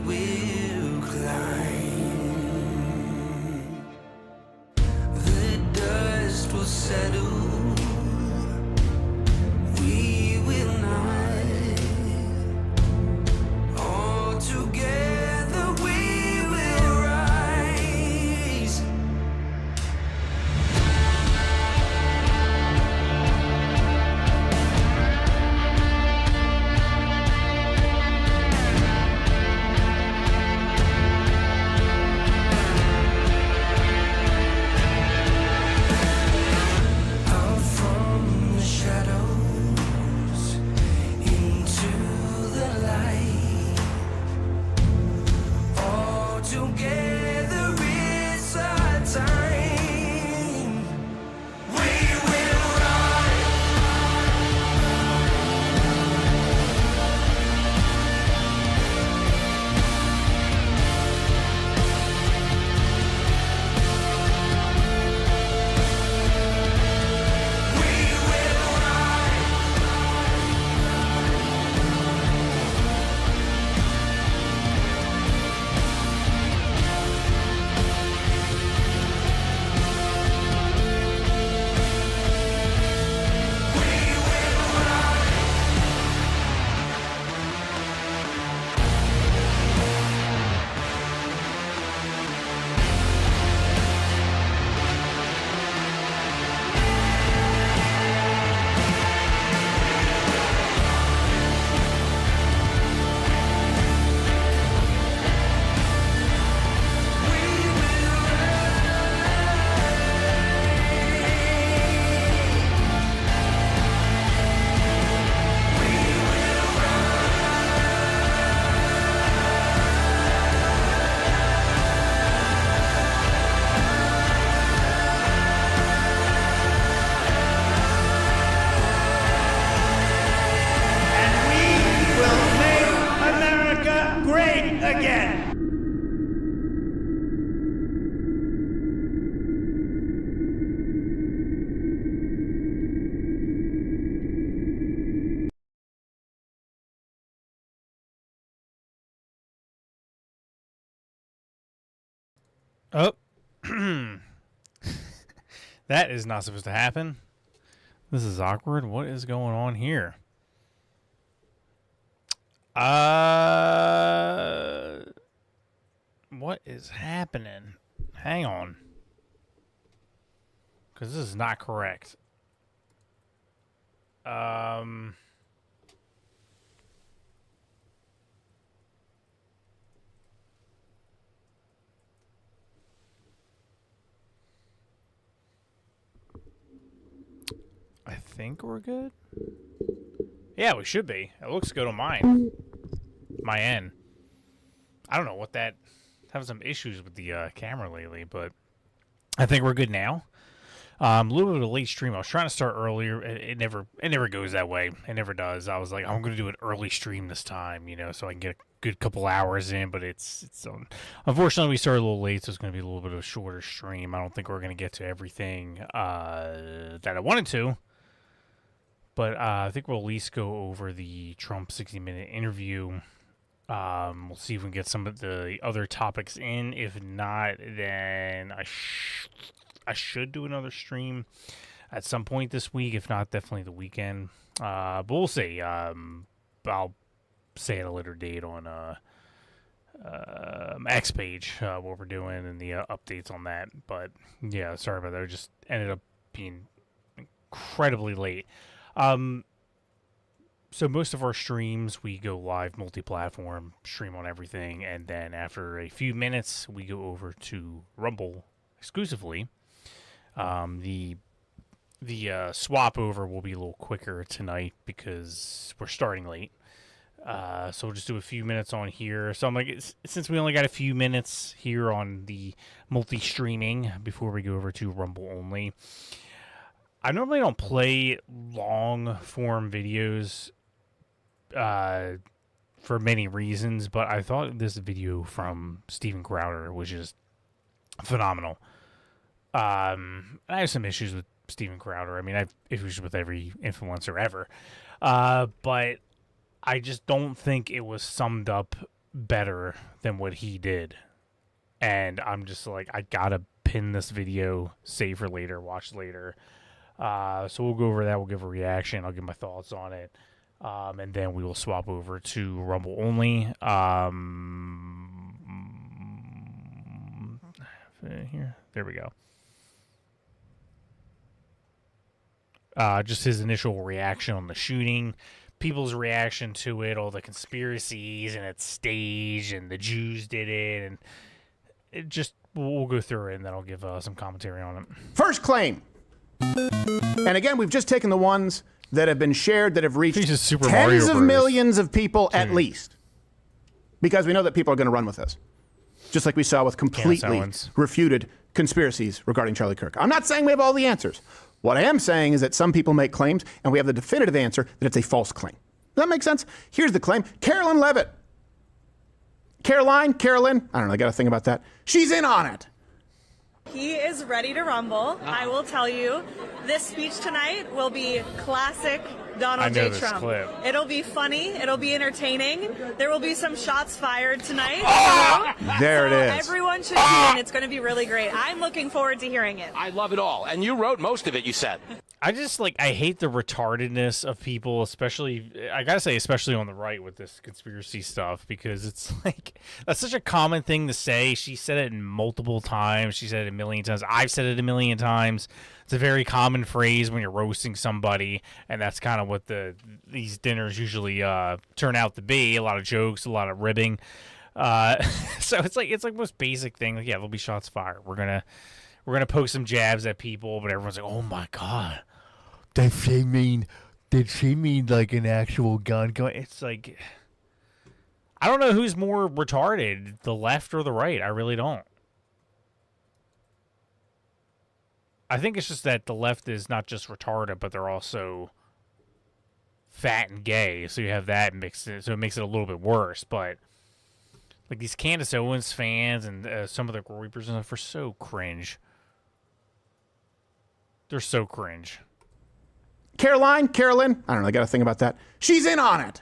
will climb. The dust will settle. We will not. All together we will rise. Out from the shadows into the light. All together it's our time. We will rise. We will rise. We will rise. And we will make America great again. Oh. That is not supposed to happen. This is awkward. What is going on here? What is happening? Hang on. Because this is not correct. I think we're good. Yeah, we should be. It looks good on mine. My end. I don't know what that... Having some issues with the camera lately, but I think we're good now. A little bit of a late stream. I was trying to start earlier. It never goes that way. It never does. I was like, I'm going to do an early stream this time, you know, so I can get a good couple hours in. But it's unfortunately we started a little late, so it's going to be a little bit of a shorter stream. I don't think we're going to get to everything that I wanted to. But I think we'll at least go over the Trump 60-minute interview. We'll see if we can get some of the other topics in. If not, then I should do another stream at some point this week. If not, definitely the weekend. But we'll see. I'll say at a later date on X page what we're doing and the updates on that. But yeah, sorry about that. It just ended up being incredibly late. So most of our streams, we go live multi-platform, stream on everything, and then after a few minutes, we go over to Rumble exclusively. The swap over will be a little quicker tonight because we're starting late. So we'll just do a few minutes on here. So I'm like, since we only got a few minutes here on the multi-streaming before we go over to Rumble only, I normally don't play long-form videos for many reasons, but I thought this video from Steven Crowder was just phenomenal. I have some issues with Steven Crowder. I mean, I have issues with every influencer ever. But I just don't think it was summed up better than what he did. And I'm just like, I gotta pin this video, save for later, watch later. So we'll go over that. We'll give a reaction. I'll give my thoughts on it. And then we will swap over to Rumble only. Here. There we go. Just his initial reaction on the shooting, people's reaction to it, all the conspiracies, and it's staged, and the Jews did it, and it just, we'll go through it, and then I'll give some commentary on it. First claim. And again, we've just taken the ones that have been shared that have reached Super tens Mario of Bros. millions of people at least. Because we know that people are going to run with this. Just like we saw with completely refuted conspiracies regarding Charlie Kirk. I'm not saying we have all the answers. What I am saying is that some people make claims, and we have the definitive answer that it's a false claim. Does that make sense? Here's the claim. Carolyn Levitt. Carolyn, I don't know, I got to think about that. She's in on it. He is ready to rumble. I will tell you, this speech tonight will be classic Donald J. Trump. Clip. It'll be funny. It'll be entertaining. There will be some shots fired tonight. There So it is. everyone should tune in. It's going to be really great. I'm looking forward to hearing it. I love it all. And you wrote most of it, you said. I just I hate the retardedness of people, especially, I gotta say, especially on the right with this conspiracy stuff, because it's that's such a common thing to say. She said it multiple times. She said it a million times. I've said it a million times. It's a very common phrase when you're roasting somebody, and that's kind of what these dinners usually turn out to be. A lot of jokes, a lot of ribbing. So it's like most basic thing. Yeah, there'll be shots fired. We're gonna poke some jabs at people, but everyone's like, "Oh my god, did she mean like an actual gun going?" It's like, I don't know who's more retarded, the left or the right. I really don't. I think it's just that the left is not just retarded, but they're also fat and gay. So you have that mixed in, so it makes it a little bit worse. But like these Candace Owens fans and some of the Reapers and stuff are so cringe. They're so cringe. Carolyn, I don't know, I got to think about that. She's in on it.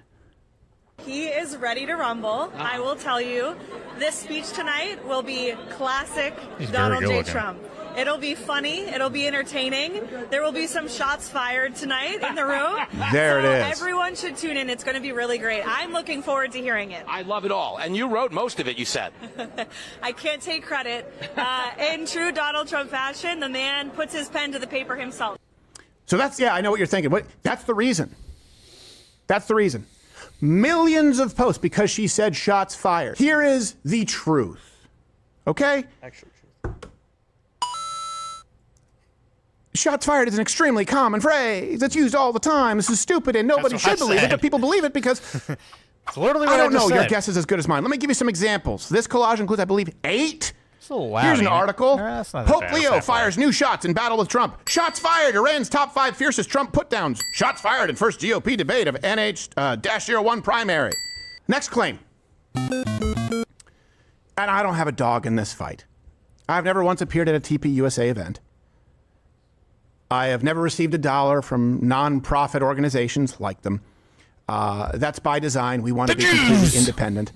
He is ready to rumble. I will tell you, this speech tonight will be classic Donald J. Trump. It'll be funny. It'll be entertaining. There will be some shots fired tonight in the room. There it is. Everyone should tune in. It's going to be really great. I'm looking forward to hearing it. I love it all. And you wrote most of it, you said. I can't take credit. In true Donald Trump fashion, the man puts his pen to the paper himself. So I know what you're thinking. That's the reason. That's the reason. Millions of posts because she said shots fired. Here is the truth. Okay? Actually, truth. Shots fired is an extremely common phrase that's used all the time. This is stupid and nobody should believe it, but people believe it because It's literally what I don't know. just Your said. guess is as good as mine. Let me give you some examples. This collage includes, I believe, 8. It's a little loud. Here's an article. That's not that Pope bad. Leo That's fires new shots in battle with Trump. Shots fired. Iran's top 5 fiercest Trump put-downs. Shots fired in first GOP debate of NH-01 primary. Next claim. And I don't have a dog in this fight. I've never once appeared at a TPUSA event. I have never received $1 from non-profit organizations like them. That's by design. We want to be completely independent.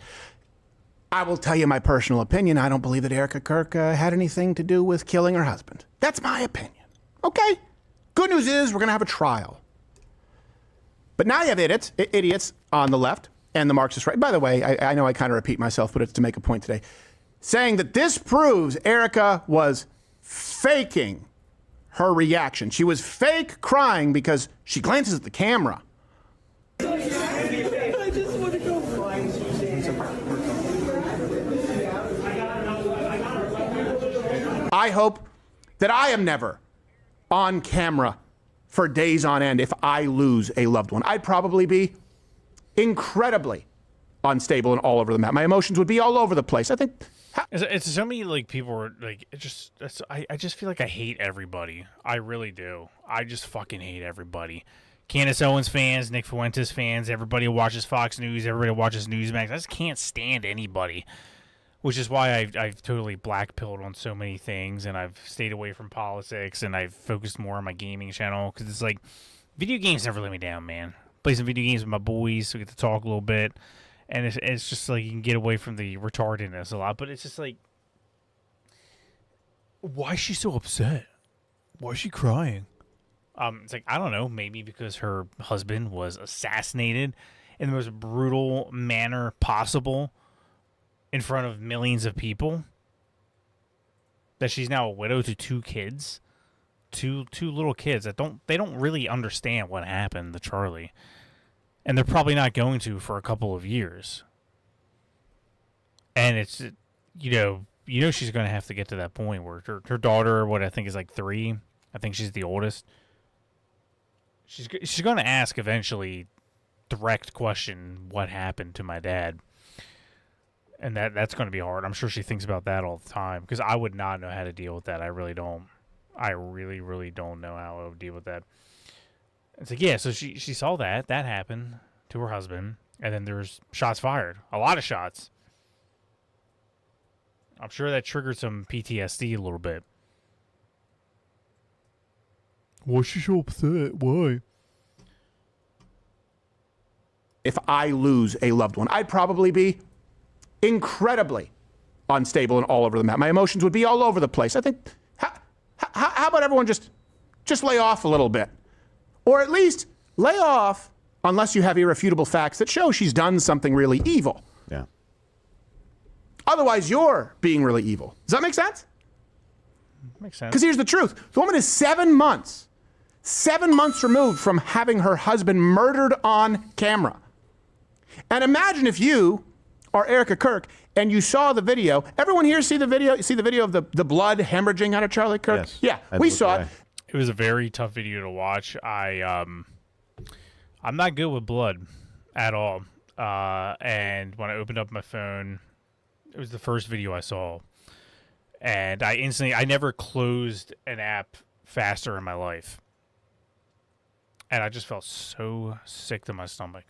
I will tell you my personal opinion. I don't believe that Erica Kirk had anything to do with killing her husband. That's my opinion. Okay? Good news is we're going to have a trial. But now you have idiots on the left and the Marxist right. By the way, I know I kind of repeat myself, but it's to make a point today. Saying that this proves Erica was faking her reaction. She was fake crying because she glances at the camera. I hope that I am never on camera for days on end if I lose a loved one. I'd probably be incredibly unstable and all over the map. My emotions would be all over the place. I think... It's so many people are I just feel like I hate everybody. I really do. I just fucking hate everybody. Candace Owens fans, Nick Fuentes fans, everybody who watches Fox News, everybody who watches Newsmax. I just can't stand anybody. Which is why I've totally blackpilled on so many things, and I've stayed away from politics, and I've focused more on my gaming channel, because it's like, video games never let me down, man. Play some video games with my boys, so we get to talk a little bit, And it's just like you can get away from the retardedness a lot, but it's just like, why is she so upset? Why is she crying? It's like, I don't know, maybe because her husband was assassinated in the most brutal manner possible in front of millions of people. That she's now a widow to 2 kids. Two little kids that don't really understand what happened to Charlie. And they're probably not going to for a couple of years. And it's, you know she's going to have to get to that point where her daughter, what I think is like 3, I think she's the oldest. She's going to ask eventually, direct question, what happened to my dad? And that's going to be hard. I'm sure she thinks about that all the time because I would not know how to deal with that. I really don't. I really, really don't know how I would deal with that. It's like, yeah, so she saw that happened to her husband, and then there's shots fired. A lot of shots. I'm sure that triggered some PTSD a little bit. Why is she so upset? Why? If I lose a loved one, I'd probably be incredibly unstable and all over the map. My emotions would be all over the place. I think, how about everyone just lay off a little bit? Or at least lay off unless you have irrefutable facts that show she's done something really evil. Yeah. Otherwise, you're being really evil. Does that make sense? Makes sense. Because here's the truth. The woman is 7 months removed from having her husband murdered on camera. And imagine if you are Erica Kirk and you saw the video. Everyone here see the video? See the video of the blood hemorrhaging out of Charlie Kirk? Yes. Yeah, we saw it. It was a very tough video to watch. I'm not good with blood at all. And when I opened up my phone, it was the first video I saw. And I never closed an app faster in my life. And I just felt so sick to my stomach.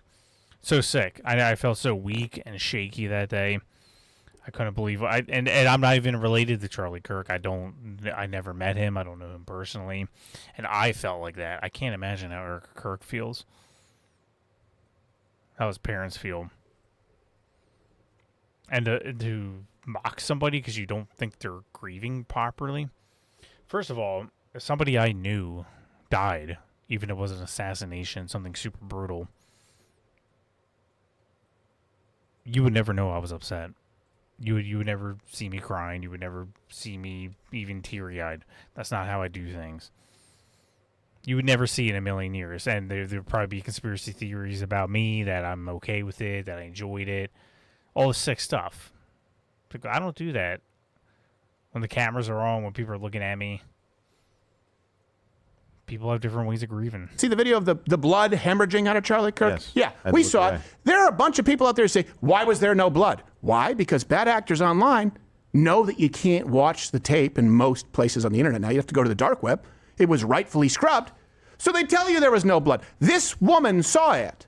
So sick. I felt so weak and shaky that day. I couldn't believe it. And I'm not even related to Charlie Kirk. I never met him. I don't know him personally. And I felt like that. I can't imagine how Eric Kirk feels. How his parents feel. And to mock somebody because you don't think they're grieving properly. First of all, if somebody I knew died, even if it was an assassination, something super brutal, you would never know I was upset. You would never see me crying. You would never see me even teary-eyed. That's not how I do things. You would never see it in a million years. And there would probably be conspiracy theories about me, that I'm okay with it, that I enjoyed it. All the sick stuff. I don't do that when the cameras are on, when people are looking at me. People have different ways of grieving. See the video of the blood hemorrhaging out of Charlie Kirk? Yes. Yeah, we saw it. There are a bunch of people out there who say, why was there no blood? Why? Because bad actors online know that you can't watch the tape in most places on the internet. Now you have to go to the dark web. It was rightfully scrubbed. So they tell you there was no blood. This woman saw it.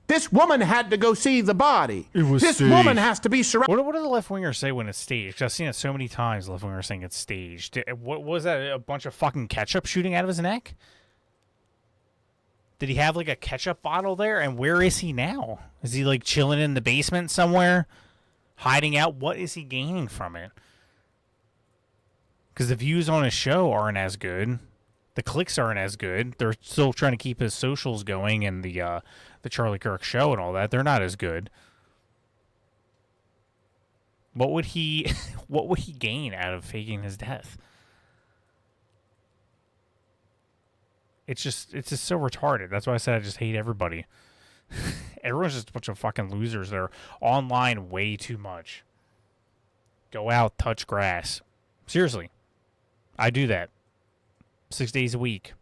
This woman had to go see the body. This woman has to be surrounded. What do the left-wingers say when it's staged? 'Cause I've seen it so many times, the left-wingers saying it's staged. What was that, a bunch of fucking ketchup shooting out of his neck? Did he have, like, a ketchup bottle there? And where is he now? Is he, like, chilling in the basement somewhere? Hiding out? What is he gaining from it? Because the views on his show aren't as good. The clicks aren't as good. They're still trying to keep his socials going and the Charlie Kirk show and all that. They're not as good. What would he gain out of faking his death? It's just so retarded. That's why I said I just hate everybody. Everyone's just a bunch of fucking losers. They're online way too much. Go out, touch grass. Seriously. I do that. 6 days a week.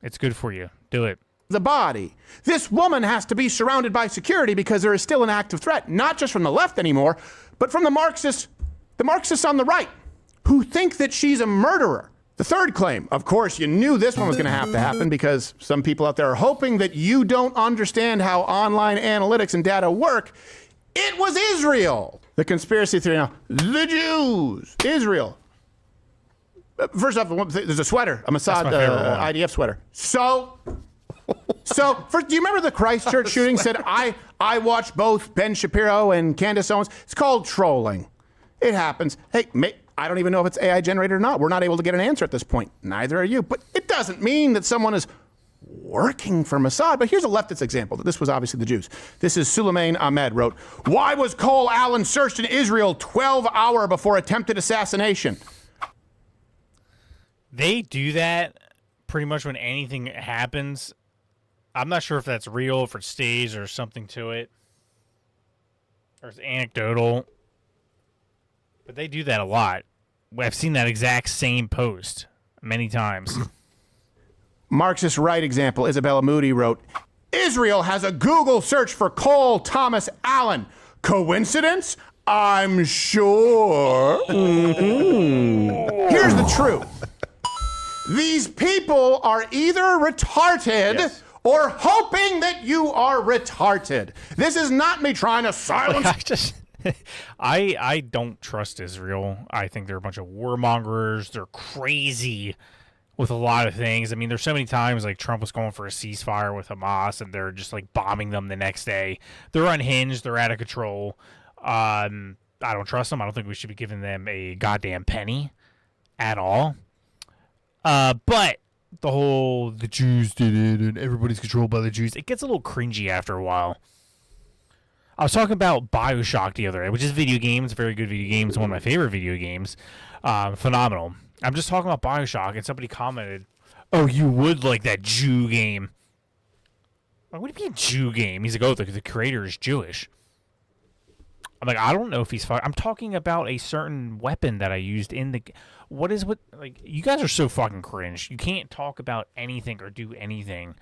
It's good for you. Do it. The body. This woman has to be surrounded by security because there is still an active threat, not just from the left anymore, but from the Marxists on the right, who think that she's a murderer. The third claim, of course, you knew this one was going to have to happen because some people out there are hoping that you don't understand how online analytics and data work. It was Israel. The conspiracy theory now, the Jews, Israel. First off, there's a sweater, a Mossad IDF sweater. So So, do you remember the Christchurch shooting? Said, I watched both Ben Shapiro and Candace Owens. It's called trolling. It happens. Hey, I don't even know if it's AI generated or not. We're not able to get an answer at this point. Neither are you. But it doesn't mean that someone is working for Mossad. But here's a leftist example. This was obviously the Jews. This is Suleiman Ahmed wrote, why was Cole Allen searched in Israel 12 hours before attempted assassination? They do that pretty much when anything happens. I'm not sure if that's real, if it's staged or something to it, or it's anecdotal. But they do that a lot. I've seen that exact same post many times. Marxist right example, Isabella Moody wrote, Israel has a Google search for Cole Thomas Allen. Coincidence? I'm sure. Here's the truth. These people are either retarded or hoping that you are retarded. This is not me trying to silence. I don't trust Israel. I think they're a bunch of warmongers. They're crazy with a lot of things. I mean, there's so many times like Trump was going for a ceasefire with Hamas and they're just like bombing them the next day. They're unhinged. They're out of control. I don't trust them. I don't think we should be giving them a goddamn penny at all. But the Jews did it and everybody's controlled by the Jews, it gets a little cringy after a while. I was talking about BioShock the other day, which is video games, very good video games, one of my favorite video games. Phenomenal. I'm just talking about BioShock, and somebody commented, oh, you would like that Jew game. Like, what do you mean Jew game? He's like, oh, the creator is Jewish. I'm like, I don't know if he's... I'm talking about a certain weapon that I used in the... you guys are so fucking cringe. You can't talk about anything or do anything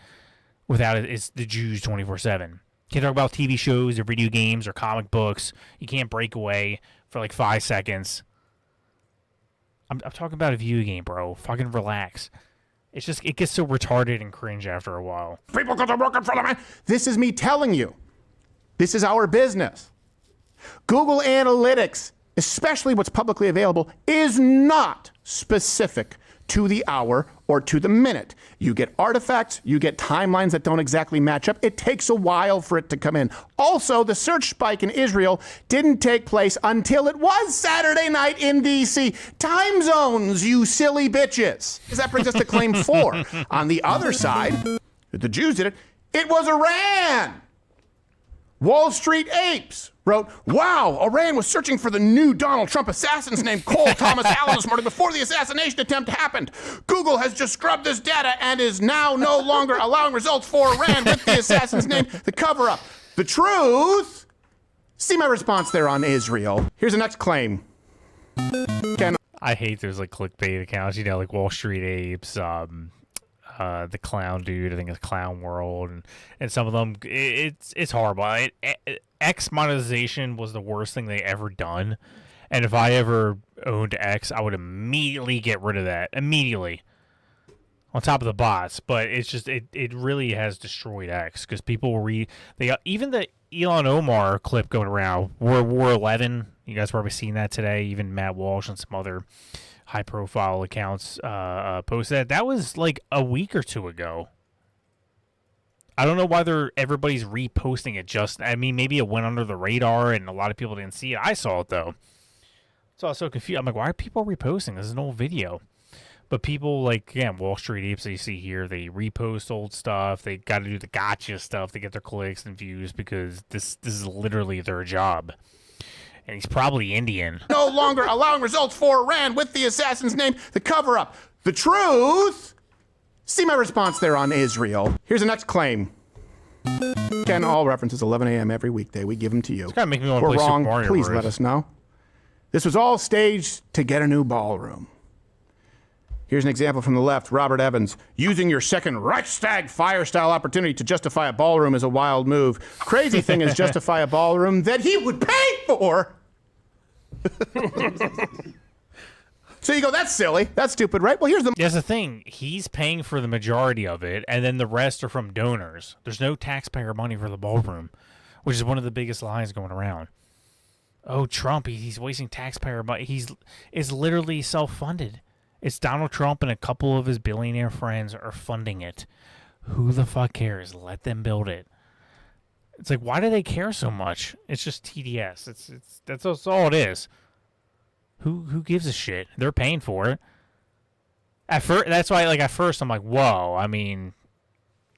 without it. It's the Jews 24/7. Can't talk about TV shows or video games or comic books. You can't break away for like 5 seconds. I'm talking about a video game, bro. Fucking relax. It's just, it gets so retarded and cringe after a while. People go to work in front of me. This is me telling you. This is our business. Google Analytics, especially what's publicly available, is not specific to the hour or to the minute. You get artifacts, you get timelines that don't exactly match up. It takes a while for it to come in. Also, the search spike in Israel didn't take place until it was Saturday night in D.C. Time zones, you silly bitches. That brings us to claim 4. On the other side, the Jews did it. It was Iran. Wall Street Apes wrote, wow, Iran was searching for the new Donald Trump assassins named Cole Thomas Allen this morning before the assassination attempt happened. Google has just scrubbed this data and is now no longer allowing results for Iran with the assassin's name, the cover-up. The truth? See my response there on Israel. Here's the next claim. I hate those like clickbait accounts, you know, like Wall Street Apes, the clown dude, I think it's Clown World, and some of them, it's horrible. X monetization was the worst thing they ever done, and if I ever owned X, I would immediately get rid of that, immediately, on top of the bots. But it's just, it really has destroyed X, because people even the Elon Omar clip going around, War 11, you guys probably seen that today, even Matt Walsh and some other high-profile accounts posted that was like a week or two ago. I don't know why everybody's reposting it. I mean, maybe it went under the radar and a lot of people didn't see it. I saw it though, so I was so confused. I'm like, why are people reposting? This is an old video. But people like, again, Wall Street Apes that you see here, they repost old stuff. They got to do the gotcha stuff to get their clicks and views because this is literally their job. And he's probably Indian. No longer allowing results for Iran with the assassin's name, the cover-up. The truth? See my response there on Israel. Here's the next claim. Again, all references 11 a.m. every weekday. We give them to you. It's gotta make me want to We're play Super wrong. Mario Please Bros. let us know. This was all staged to get a new ballroom. Here's an example from the left. Robert Evans. Using your second Reichstag fire-style opportunity to justify a ballroom is a wild move. Crazy thing is justify a ballroom that he would pay for. So you go, that's silly. That's stupid, right? Well, Here's the thing. He's paying for the majority of it, and then the rest are from donors. There's no taxpayer money for the ballroom, which is one of the biggest lies going around. Oh, Trump, he's wasting taxpayer money. It's literally self-funded. It's Donald Trump and a couple of his billionaire friends are funding it. Who the fuck cares? Let them build it. It's like, why do they care so much? It's just TDS. That's all it is. Who gives a shit? They're paying for it. That's why, like, at first I'm like, whoa. I mean,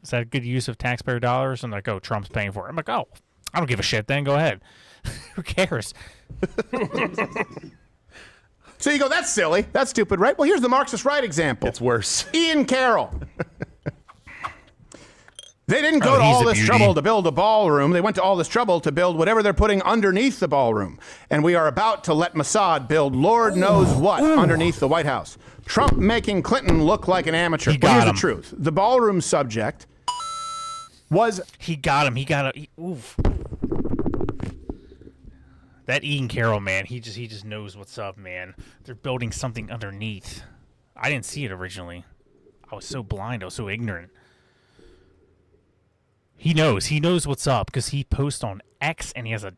is that a good use of taxpayer dollars? And like, oh, Trump's paying for it. I'm like, oh, I don't give a shit. Then go ahead. Who cares? So you go, that's silly. That's stupid, right? Well, here's the Marxist right example. It's worse. Ian Carroll. They didn't go to all this trouble to build a ballroom. They went to all this trouble to build whatever they're putting underneath the ballroom. And we are about to let Mossad build Lord knows what underneath the White House. Trump making Clinton look like an amateur. But here's the truth. The ballroom subject was... He got him. Oof. That Ian Carroll, man, he just knows what's up, man. They're building something underneath. I didn't see it originally. I was so blind. I was so ignorant. He knows what's up because he posts on X and he has a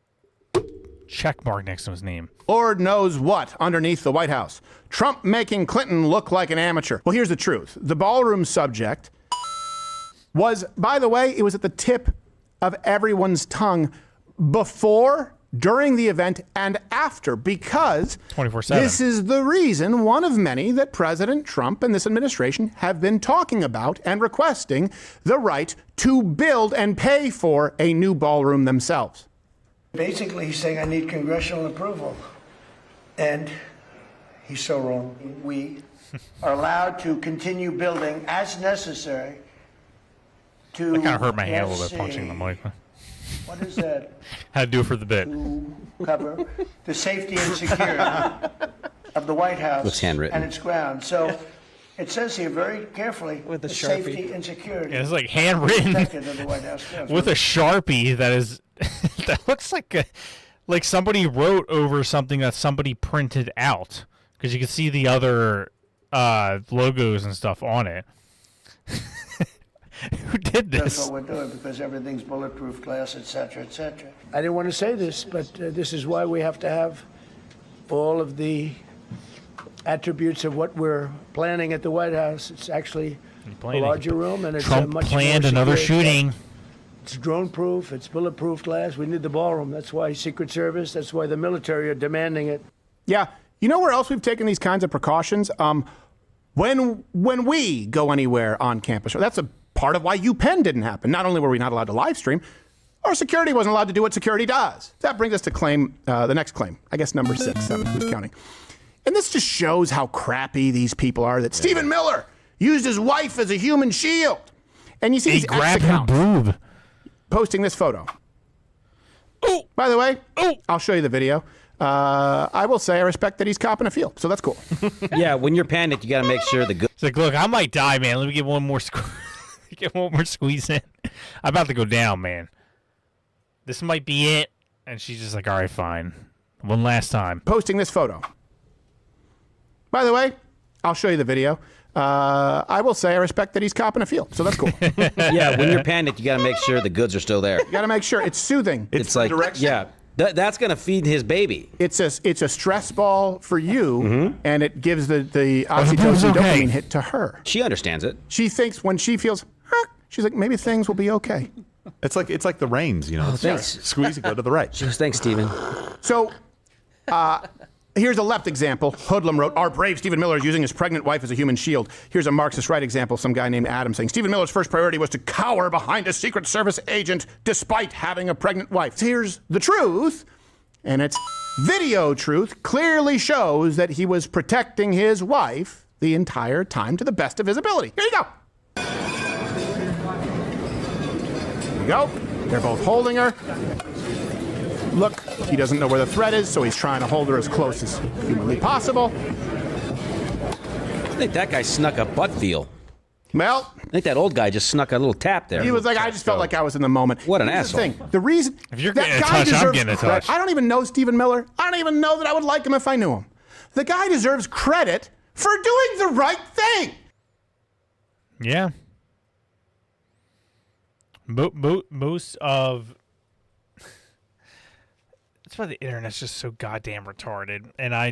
check mark next to his name. Lord knows what underneath the White House. Trump making Clinton look like an amateur. Well, here's the truth. The ballroom subject was, by the way, it was at the tip of everyone's tongue before, during the event, and after, because 24/7. This is the reason, one of many, that President Trump and this administration have been talking about and requesting the right to build and pay for a new ballroom themselves. Basically, he's saying I need congressional approval. And he's so wrong. We are allowed to continue building as necessary to... I kind of hurt my hand a little bit punching the mic. What is that? Had to do it for the bit. To cover the safety and security of the White House Looks handwritten. and its grounds. So it says here very carefully, With a the Sharpie. safety and security Yeah, it's like handwritten protected of the White House grounds. with a Sharpie that is that looks like somebody wrote over something that somebody printed out because you can see the other logos and stuff on it. Who did That's this? what we're doing because everything's bulletproof glass, et cetera, et cetera. I didn't want to say this, but this is why we have to have all of the attributes of what we're planning at the White House. It's actually a larger room, and it's Trump much planned more another secure. shooting. It's drone-proof. It's bulletproof glass. We need the ballroom. That's why Secret Service. That's why the military are demanding it. Yeah, you know where else we've taken these kinds of precautions? When we go anywhere on campus, that's a part of why UPenn didn't happen. Not only were we not allowed to live stream, our security wasn't allowed to do what security does. That brings us to the next claim. I guess number 6, 7, who's counting? And this just shows how crappy these people are. That Stephen Miller used his wife as a human shield, and you see He these grabbed her ex-accounts boob. posting this photo. Oh, By the way, oh. I'll show you the video. I will say I respect that he's copping a feel, so that's cool. Yeah, when you're panicked, you got to make sure the good. It's like, look, I might die, man. Let me get one more get one more squeeze in. I'm about to go down, man. This might be it. And she's just like, all right, fine. One last time. Posting this photo. By the way, I'll show you the video. I will say I respect that he's copping a feel, so that's cool. Yeah, when you're panicked, you got to make sure the goods are still there. You got to make sure it's soothing. It's like, yeah, that's going to feed his baby. It's a stress ball for you, Mm-hmm. and it gives the oxytocin okay. dopamine hit to her. She understands it. She thinks when she feels, she's like, maybe things will be okay. It's like the reins, you know. Oh, It's thanks. just squeeze and go to the right. She goes, thanks, Stephen. So, here's a left example. Hoodlum wrote, our brave Stephen Miller is using his pregnant wife as a human shield. Here's a Marxist right example. Some guy named Adam saying, Stephen Miller's first priority was to cower behind a Secret Service agent despite having a pregnant wife. Here's the truth, and it's video truth, clearly shows that he was protecting his wife the entire time to the best of his ability. Here you go. Here you go. They're both holding her. Look, he doesn't know where the threat is, so he's trying to hold her as close as humanly possible. I think that guy snuck a butt feel. Well, I think that old guy just snuck a little tap there. he was like, I just felt like I was in the moment. What an Here's the asshole. thing. The reason If you're that getting a guy touch, I'm deserves getting a credit. touch. I don't even know Stephen Miller. I don't even know that I would like him if I knew him. The guy deserves credit for doing the right thing. Yeah. Most of... That's why the internet's just so goddamn retarded. And I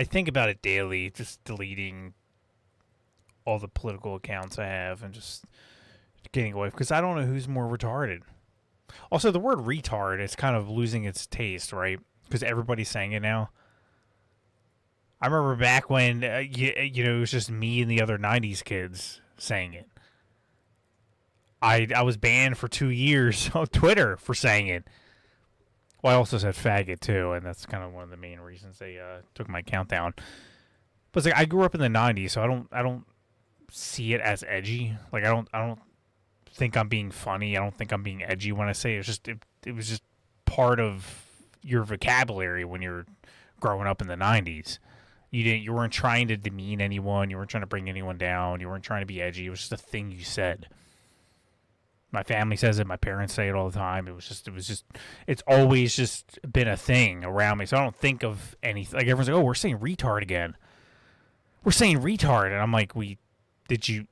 think about it daily, just deleting all the political accounts I have and just getting away because I don't know who's more retarded. Also, the word retard is kind of losing its taste, right? Because everybody's saying it now. I remember back when, it was just me and the other 90s kids saying it. I was banned for 2 years on Twitter for saying it. Well, I also said faggot, too, and that's kind of one of the main reasons they took my account down. But it's like, I grew up in the 90s, so I don't see it as edgy. Like, I don't think I'm being funny. I don't think I'm being edgy when I say it. It was just part of your vocabulary when you're growing up in the 90s. You weren't trying to demean anyone. You weren't trying to bring anyone down. You weren't trying to be edgy. It was just a thing you said. My family says it. My parents say it all the time. It's always just been a thing around me. So I don't think of anything. Like, everyone's like, oh, we're saying retard again. We're saying retard. And I'm like, did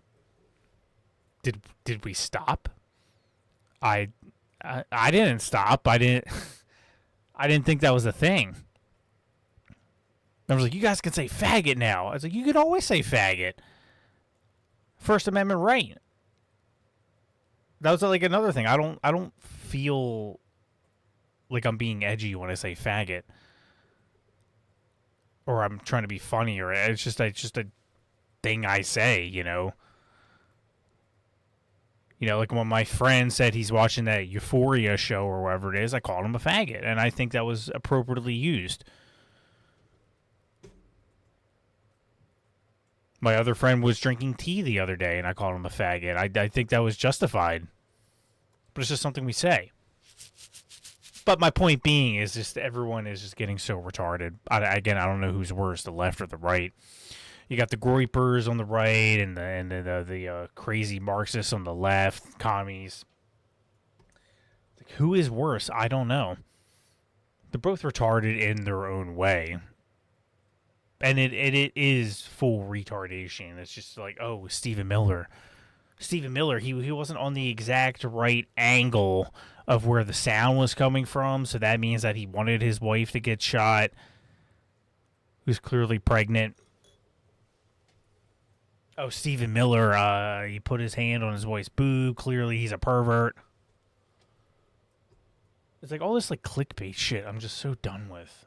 we stop? I didn't stop. I didn't think that was a thing. I was like, you guys can say faggot now. I was like, you could always say faggot. First Amendment right. That was like another thing. I don't feel like I'm being edgy when I say faggot, or I'm trying to be funny, or it's just a thing I say, you know. Like when my friend said he's watching that Euphoria show or whatever it is, I called him a faggot, and I think that was appropriately used. My other friend was drinking tea the other day, and I called him a faggot. I think that was justified. But it's just something we say. But my point being is just everyone is just getting so retarded. I don't know who's worse, the left or the right. You got the groypers on the right and the crazy Marxists on the left, commies. Like, who is worse? I don't know. They're both retarded in their own way. And it is full retardation. It's just like, oh, Stephen Miller, he wasn't on the exact right angle of where the sound was coming from, so that means that he wanted his wife to get shot, who's clearly pregnant. Oh, Stephen Miller, he put his hand on his wife's boob. Clearly, he's a pervert. It's like all this like clickbait shit I'm just so done with.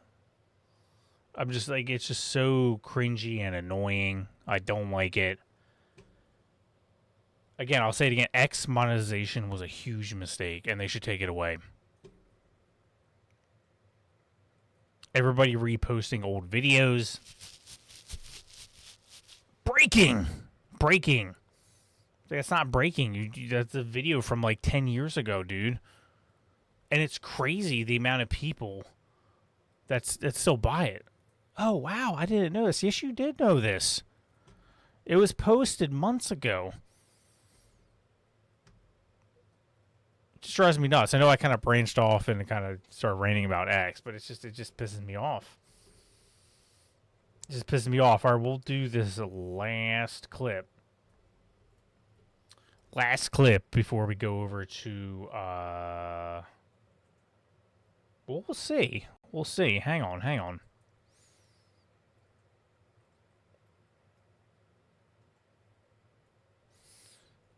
I'm just like, it's just so cringy and annoying. I don't like it. Again, I'll say it again. X monetization was a huge mistake, and they should take it away. Everybody reposting old videos. Breaking. That's not breaking. That's a video from like 10 years ago, dude. And it's crazy the amount of people that still buy it. Oh, wow, I didn't know this. Yes, you did know this. It was posted months ago. It just drives me nuts. I know I kind of branched off and kind of started ranting about X, but it just pisses me off. It just pisses me off. All right, we'll do this last clip. Last clip before we go over to... Well, we'll see. We'll see. Hang on.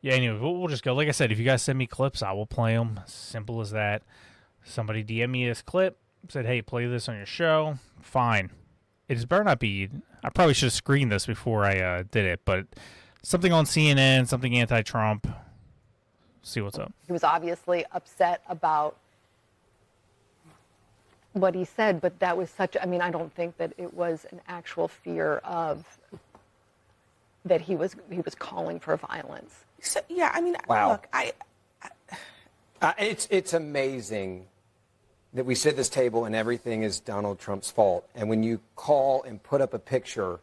Yeah, anyway, we'll just go. Like I said, if you guys send me clips, I will play them. Simple as that. Somebody DM me this clip, said, hey, play this on your show. Fine. It just better not be... I probably should have screened this before I did it, but something on CNN, something anti-Trump. See what's up. He was obviously upset about what he said, but that was such... I mean, I don't think that it was an actual fear of... that he was calling for violence. So, yeah, I mean, wow. Look, it's amazing that we sit at this table and everything is Donald Trump's fault. And when you call and put up a picture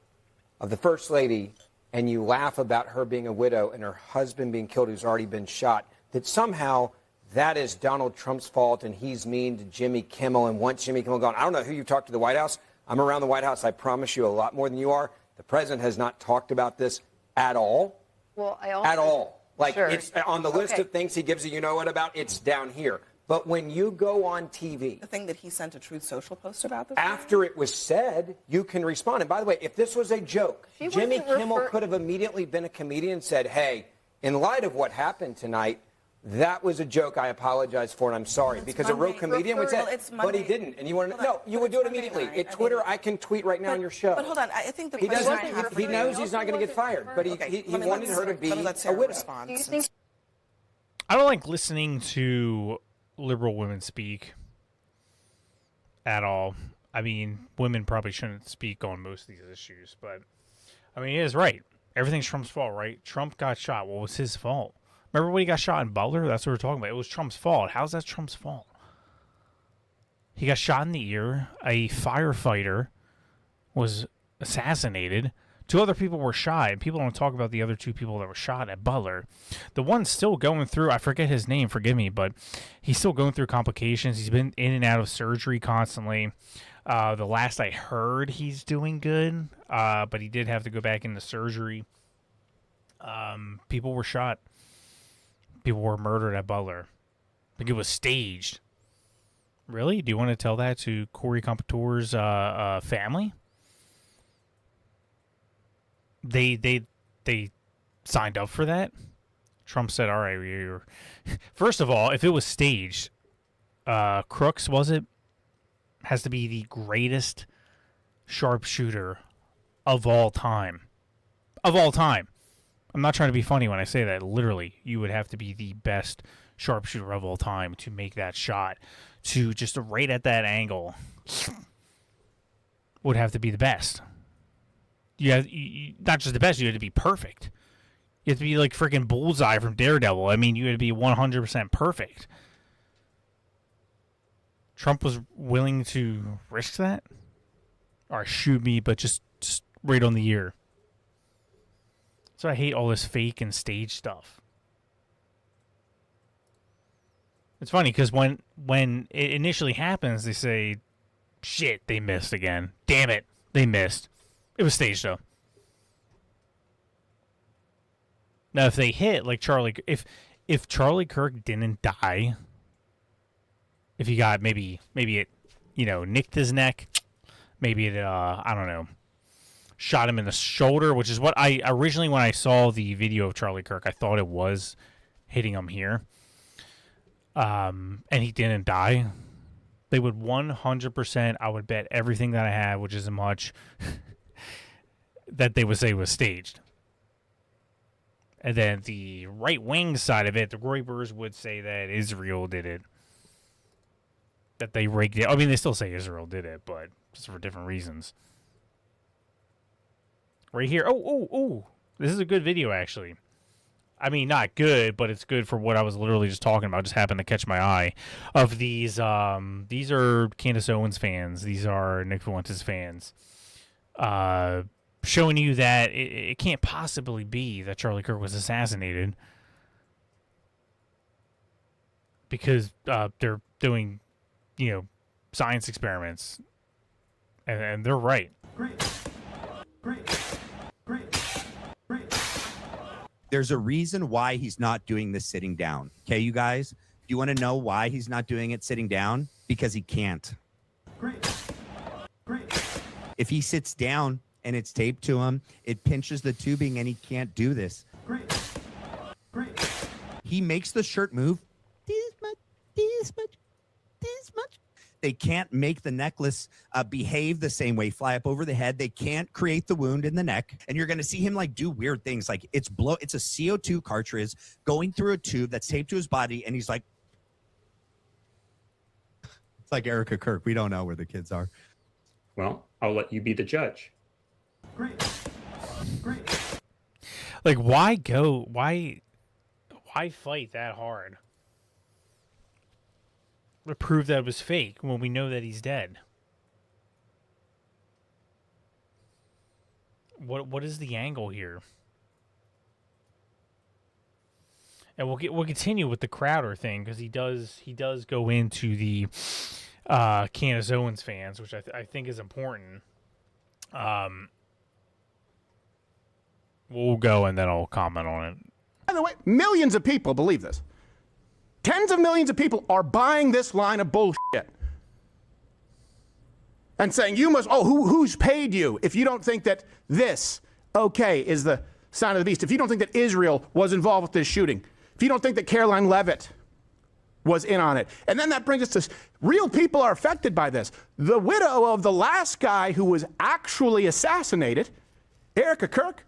of the First Lady and you laugh about her being a widow and her husband being killed who's already been shot, that somehow that is Donald Trump's fault and he's mean to Jimmy Kimmel and wants Jimmy Kimmel gone. I don't know who you talked to the White House. I'm around the White House, I promise you, a lot more than you are. The president has not talked about this at all. Well, I also... At all. Like, sure. It's on the list of things he gives you know what about, it's down here. But when you go on TV, The thing that he sent a Truth Social post about this. after it was said, you can respond. And by the way, if this was a joke, Jimmy Kimmel could have immediately been a comedian and said, hey, in light of what happened tonight, that was a joke. I apologize for it. I'm sorry. Because a real comedian would say, but he didn't. And you want to no, you would do it immediately. At Twitter, I can tweet right now on your show. But hold on, I think the he question doesn't. I have He knows he's not going to get fired, but he wanted her to be a widow. I don't like listening to liberal women speak at all. I mean, women probably shouldn't speak on most of these issues, but I mean, he is right. Everything's Trump's fault, right? Trump got shot. What was his fault? Remember when he got shot in Butler? That's what we're talking about. It was Trump's fault. How's that Trump's fault? He got shot in the ear. A firefighter was assassinated. 2 other people were shot. And people don't talk about the other 2 people that were shot at Butler. The one's still going through, I forget his name, forgive me, but he's still going through complications. He's been in and out of surgery constantly. The last I heard, he's doing good, but he did have to go back into surgery. People were shot. People were murdered at Butler. I think it was staged. Really? Do you want to tell that to Corey Competor's family? They signed up for that. Trump said, "All right, you're." First of all, if it was staged, Crooks was it? Has to be the greatest sharpshooter of all time. Of all time. I'm not trying to be funny when I say that. Literally, you would have to be the best sharpshooter of all time to make that shot. To just right at that angle would have to be the best. You not just the best, you had to be perfect. You have to be like freaking Bullseye from Daredevil. I mean, you had to be 100% perfect. Trump was willing to risk that? Or shoot me, but just right on the ear. So I hate all this fake and stage stuff. It's funny because when it initially happens, they say, shit, they missed again. Damn it, they missed. It was staged, though. Now, if they hit, like Charlie... If Charlie Kirk didn't die... If he got maybe it, nicked his neck, maybe it, I don't know, shot him in the shoulder, which is what I originally, when I saw the video of Charlie Kirk, I thought it was hitting him here. And he didn't die. They would 100%, I would bet everything that I have, which isn't much, that they would say was staged. And then the right-wing side of it, the Reuters would say that Israel did it. That they rigged it. I mean, they still say Israel did it, but just for different reasons. Right here. Oh. This is a good video, actually. I mean, not good, but it's good for what I was literally just talking about. Just happened to catch my eye. Of these, these are Candace Owens fans. These are Nick Fuentes fans. Showing you that it can't possibly be that Charlie Kirk was assassinated. Because they're doing... science experiments. And they're right. There's a reason why he's not doing this sitting down. Okay, you guys? Do you want to know why he's not doing it sitting down? Because he can't. If he sits down and it's taped to him, it pinches the tubing and he can't do this. He makes the shirt move this much, this much, this much. They can't make the necklace behave the same way, fly up over the head. They can't create the wound in the neck. And you're going to see him do weird things. Like it's a CO2 cartridge going through a tube that's taped to his body. And he's like, it's like Erica Kirk. We don't know where the kids are. Well, I'll let you be the judge. Like, why go? Why fight that hard? To prove that it was fake when we know that he's dead. What is the angle here? And we'll continue with the Crowder thing because he does go into the Candace Owens fans, which I think is important. We'll go and then I'll comment on it. By the way, millions of people believe this. Tens of millions of people are buying this line of bullshit and saying, you must, who's paid you if you don't think that this, is the sign of the beast? If you don't think that Israel was involved with this shooting, if you don't think that Caroline Leavitt was in on it. And then that brings us to real people are affected by this. The widow of the last guy who was actually assassinated, Erica Kirk,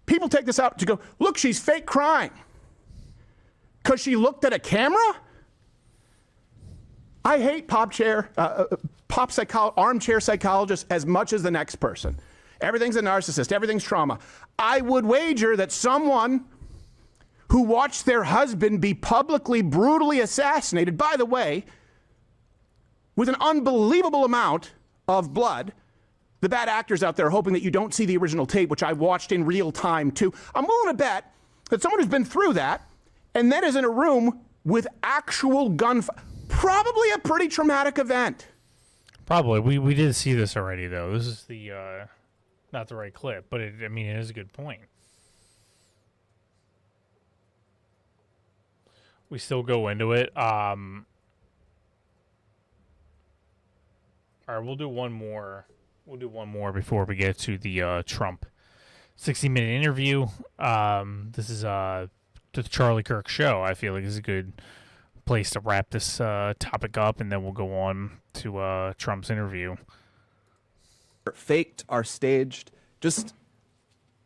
people take this out to go, look, she's fake crying because she looked at a camera? I hate armchair psychologists as much as the next person. Everything's a narcissist. Everything's trauma. I would wager that someone who watched their husband be publicly, brutally assassinated, by the way, with an unbelievable amount of blood, the bad actors out there hoping that you don't see the original tape, which I watched in real time too. I'm willing to bet that someone who's been through that and then is in a room with actual gunfire, probably a pretty traumatic event. Probably. We did see this already, though. This is the not the right clip, but it is a good point. We still go into it. All right, we'll do one more. We'll do one more before we get to the Trump 60-minute interview. This is the Charlie Kirk show. I feel like this is a good place to wrap this topic up, and then we'll go on to Trump's interview. Faked, are staged. Just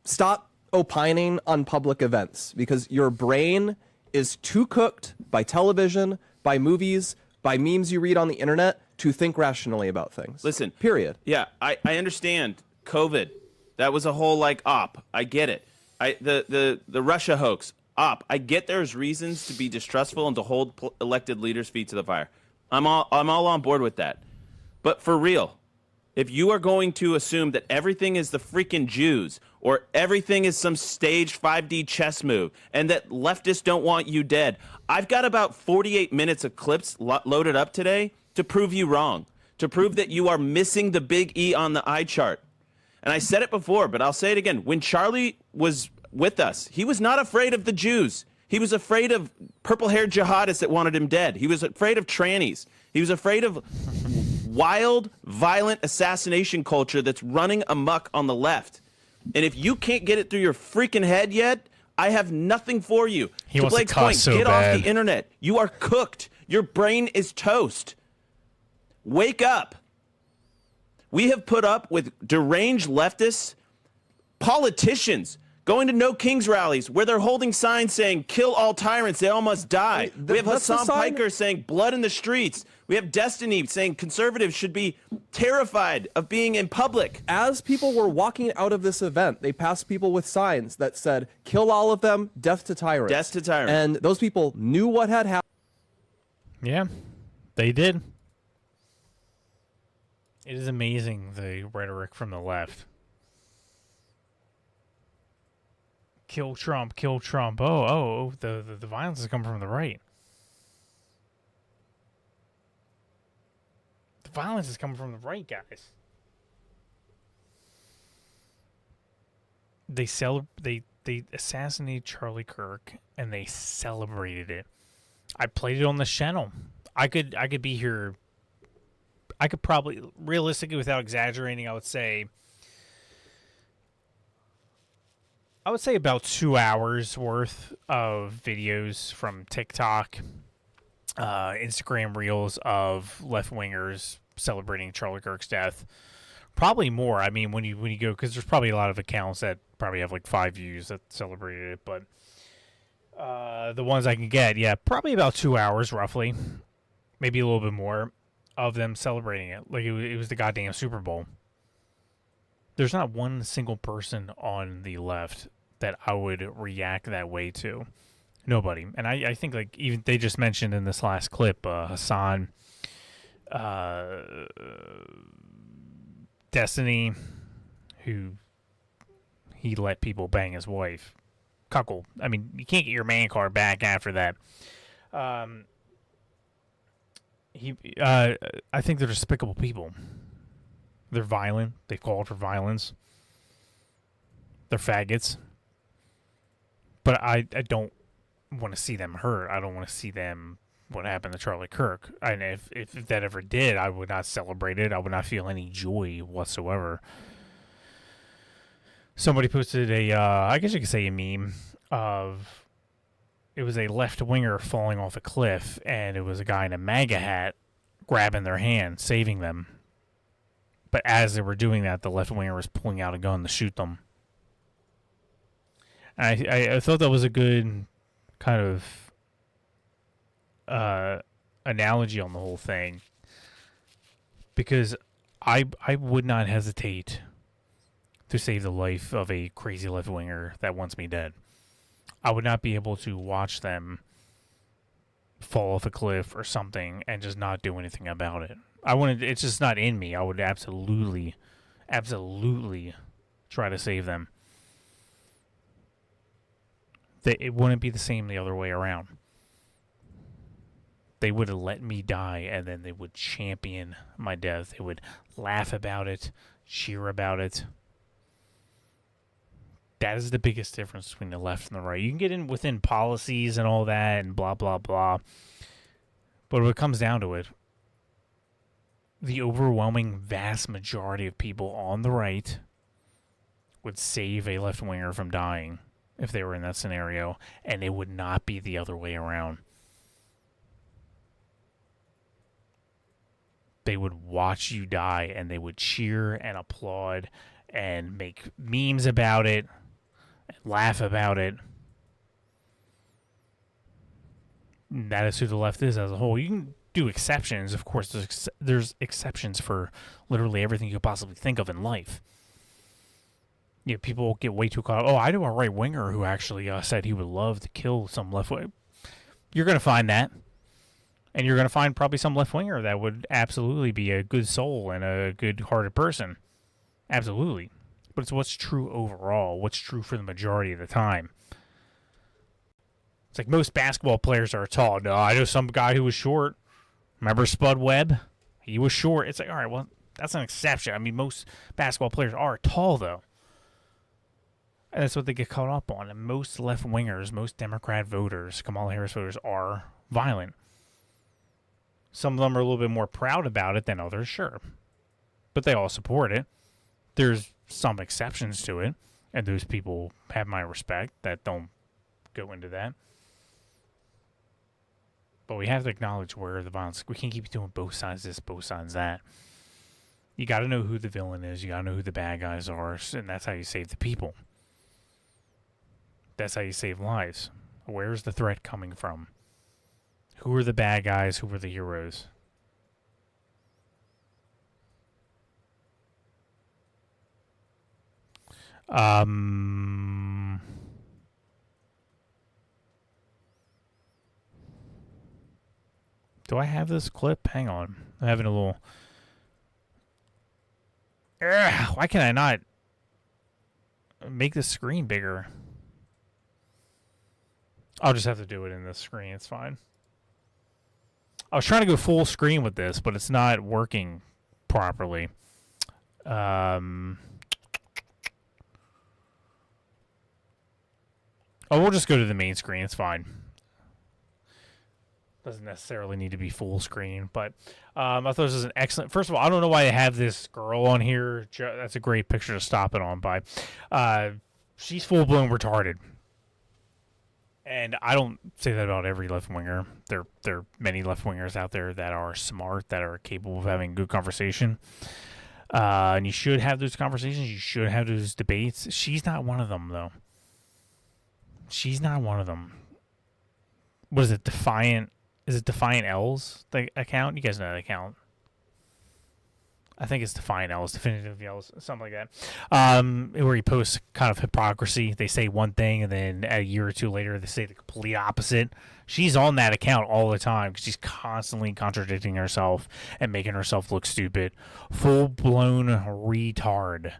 stop opining on public events because your brain is too cooked by television, by movies, by memes you read on the internet to think rationally about things. Listen. Period. Yeah, I understand COVID. That was a whole op. I get it. The Russia hoax. Op. I get there's reasons to be distrustful and to hold elected leaders' feet to the fire. I'm all on board with that. But for real, if you are going to assume that everything is the freaking Jews or everything is some staged 5D chess move and that leftists don't want you dead, I've got about 48 minutes of clips loaded up today to prove you wrong, to prove that you are missing the big E on the eye chart. And I said it before, but I'll say it again. When Charlie was with us, he was not afraid of the Jews. He was afraid of purple-haired jihadists that wanted him dead. He was afraid of trannies. He was afraid of wild, violent assassination culture that's running amok on the left. And if you can't get it through your freaking head yet, I have nothing for you. He wants Blake's to cuss point, so get bad. off the internet. You are cooked. Your brain is toast. Wake up. We have put up with deranged leftists, politicians, going to No Kings rallies where they're holding signs saying, kill all tyrants, they all must die. We have that's the Hassan sign- Piker saying, blood in the streets. We have Destiny saying conservatives should be terrified of being in public. As people were walking out of this event, they passed people with signs that said, kill all of them, death to tyrants. Death to tyrants. And those people knew what had happened. Yeah, they did. It is amazing, the rhetoric from the left. Kill Trump, kill Trump. The violence has come from the right. The violence is coming from the right, guys. They assassinated Charlie Kirk and they celebrated it. I played it on the channel. I could be here. I could probably, realistically, without exaggerating, I would say about 2 hours worth of videos from TikTok, Instagram reels of left-wingers celebrating Charlie Kirk's death. Probably more. I mean, when you go, because there's probably a lot of accounts that probably have like 5 views that celebrated it, but the ones I can get, yeah, probably about 2 hours roughly, maybe a little bit more of them celebrating it. Like it was the goddamn Super Bowl. There's not one single person on the left that I would react that way to. Nobody. And I think like even they just mentioned in this last clip, Hassan, Destiny, who he let people bang his wife. Cuckold. I mean, you can't get your man card back after that. I think they're despicable people. They're violent. They called for violence. They're faggots. But I don't want to see them hurt. I don't want to see them what happened to Charlie Kirk. And if that ever did, I would not celebrate it. I would not feel any joy whatsoever. Somebody posted I guess you could say a meme of, it was a left-winger falling off a cliff, and it was a guy in a MAGA hat grabbing their hand, saving them. But as they were doing that, the left-winger was pulling out a gun to shoot them. And I thought that was a good kind of analogy on the whole thing, because I would not hesitate to save the life of a crazy left-winger that wants me dead. I would not be able to watch them fall off a cliff or something and just not do anything about it. It's just not in me. I would absolutely try to save them. It wouldn't be the same the other way around. They would have let me die, and then they would champion my death. They would laugh about it, cheer about it. That is the biggest difference between the left and the right. You can get in within policies and all that and blah, blah, blah. But when it comes down to it, the overwhelming vast majority of people on the right would save a left-winger from dying if they were in that scenario, and it would not be the other way around. They would watch you die, and they would cheer and applaud and make memes about it, laugh about it. That is who the left is as a whole. You can do exceptions. Of course, there's exceptions for literally everything you could possibly think of in life. You know, people get way too caught up. Oh, I know a right-winger who actually said he would love to kill some left-winger. You're going to find that. And you're going to find probably some left-winger that would absolutely be a good soul and a good-hearted person. Absolutely. But it's what's true overall, what's true for the majority of the time. It's like most basketball players are tall. No, I know some guy who was short. Remember Spud Webb? He was short. It's like, all right, well, that's an exception. I mean, most basketball players are tall, though. And that's what they get caught up on. And most left-wingers, most Democrat voters, Kamala Harris voters, are violent. Some of them are a little bit more proud about it than others, sure. But they all support it. There's some exceptions to it, and those people have my respect that don't go into that. But we have to acknowledge where the violence... We can't keep doing both sides this, both sides that. You got to know who the villain is. You got to know who the bad guys are, and that's how you save the people. That's how you save lives. Where's the threat coming from? Who are the bad guys? Who are the heroes? Do I have this clip? Hang on. I'm having a little... Why can I not make the screen bigger? I'll just have to do it in this screen. It's fine. I was trying to go full screen with this, but it's not working properly. Oh, we'll just go to the main screen. It's fine. Doesn't necessarily need to be full screen, but I thought this was an excellent... First of all, I don't know why they have this girl on here. That's a great picture to stop it on by. She's full-blown retarded. And I don't say that about every left-winger. There are many left-wingers out there that are smart, that are capable of having good conversation. And you should have those conversations. You should have those debates. She's not one of them, though. She's not one of them. What is it, Defiant? Is it Defiant L's the account? You guys know that account. I think it's Defiant L's, Definitive L's, something like that. Where he posts kind of hypocrisy. They say one thing, and then a year or two later, they say the complete opposite. She's on that account all the time because she's constantly contradicting herself and making herself look stupid. Full-blown retard.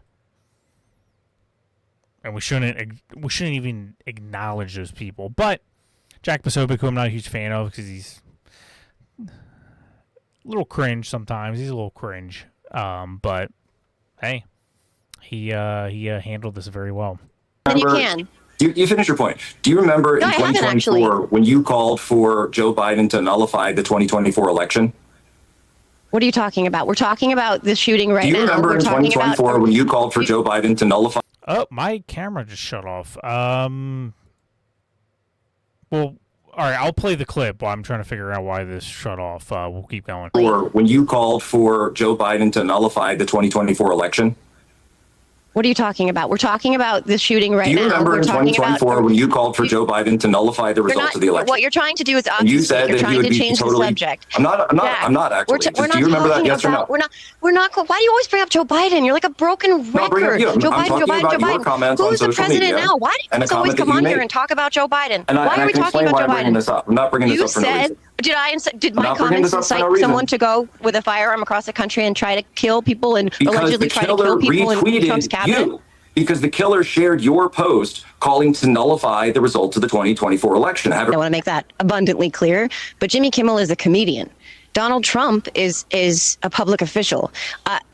And we shouldn't even acknowledge those people. But Jack Posobiec, who I'm not a huge fan of because he's a little cringe sometimes. He's a little cringe. But, hey, he handled this very well. And you can. You finish your point. Do you remember No, in I haven't 2024 when you called for Joe Biden to nullify the 2024 election? What are you talking about? We're talking about the shooting right Do you now. remember We're in talking 2024 when you called for Joe Biden to nullify? Oh, my camera just shut off. Well, all right, I'll play the clip while I'm trying to figure out why this shut off. We'll keep going. Or when you called for Joe Biden to nullify the 2024 election? What are you talking about? We're talking about the shooting right now. Do you remember We're in talking 2024 when you called for Joe Biden to nullify the You're results not, of the election? what you're trying to do is And you obfuscate. said You're that he trying would to be change totally. the subject. I'm not We're actually. not Do you remember that? talking Yes or no? about, we're not. Why do you always bring up Joe Biden? You're like a broken No, bring up record. you. Joe I'm Biden, talking Joe Biden, about Joe your Biden. comments on Who's the social president media now? Why do and you a always comment that come you on here made. and talk about Joe Biden? And Why I are we can talking explain about why Joe I'm bringing Biden? this up. I'm not bringing this You up for no said, reason. did I'm my not bringing comments this up for no incite someone reason. to go with a firearm across the country and try to kill people and Because allegedly the try to killer kill people in Trump's retweeted cabinet? you. Because the killer shared your post calling to nullify the results of the 2024 election. I want to make that abundantly clear. But Jimmy Kimmel is a comedian. Donald Trump is a public official.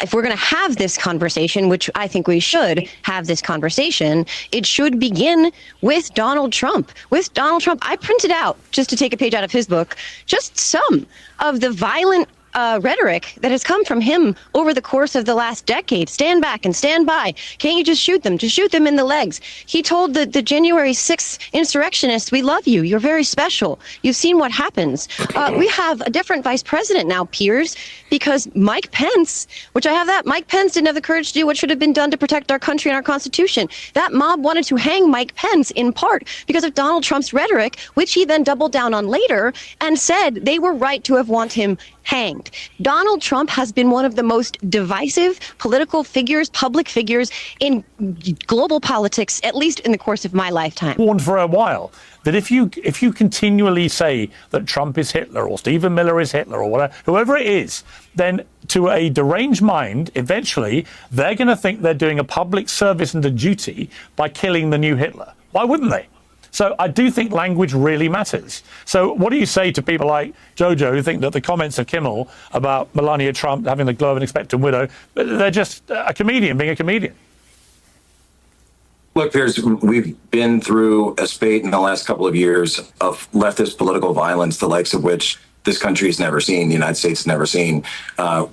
If we're going to have this conversation, which I think we should have this conversation, it should begin with Donald Trump. With Donald Trump, I printed out, just to take a page out of his book, just some of the violent rhetoric that has come from him over the course of the last decade. Stand back and stand by. Can't you just shoot them? Just shoot them in the legs. He told the January 6th insurrectionists, we love you. You're very special. You've seen what happens. We have a different vice president now, Piers, because Mike Pence, which I have that, Mike Pence didn't have the courage to do what should have been done to protect our country and our Constitution. That mob wanted to hang Mike Pence in part because of Donald Trump's rhetoric, which he then doubled down on later and said they were right to have wanted him hanged. Donald Trump has been one of the most divisive political figures, public figures in global politics, at least in the course of my lifetime. Warned for a while that if you continually say that Trump is Hitler or Stephen Miller is Hitler or whatever, whoever it is, then to a deranged mind, eventually they're going to think they're doing a public service and a duty by killing the new Hitler. Why wouldn't they? So I do think language really matters. So what do you say to people like Jojo who think that the comments of Kimmel about Melania Trump having the glow of an expectant widow, they're just a comedian being a comedian? Look, Piers, we've been through a spate in the last couple of years of leftist political violence, the likes of which this country has never seen, the United States has never seen.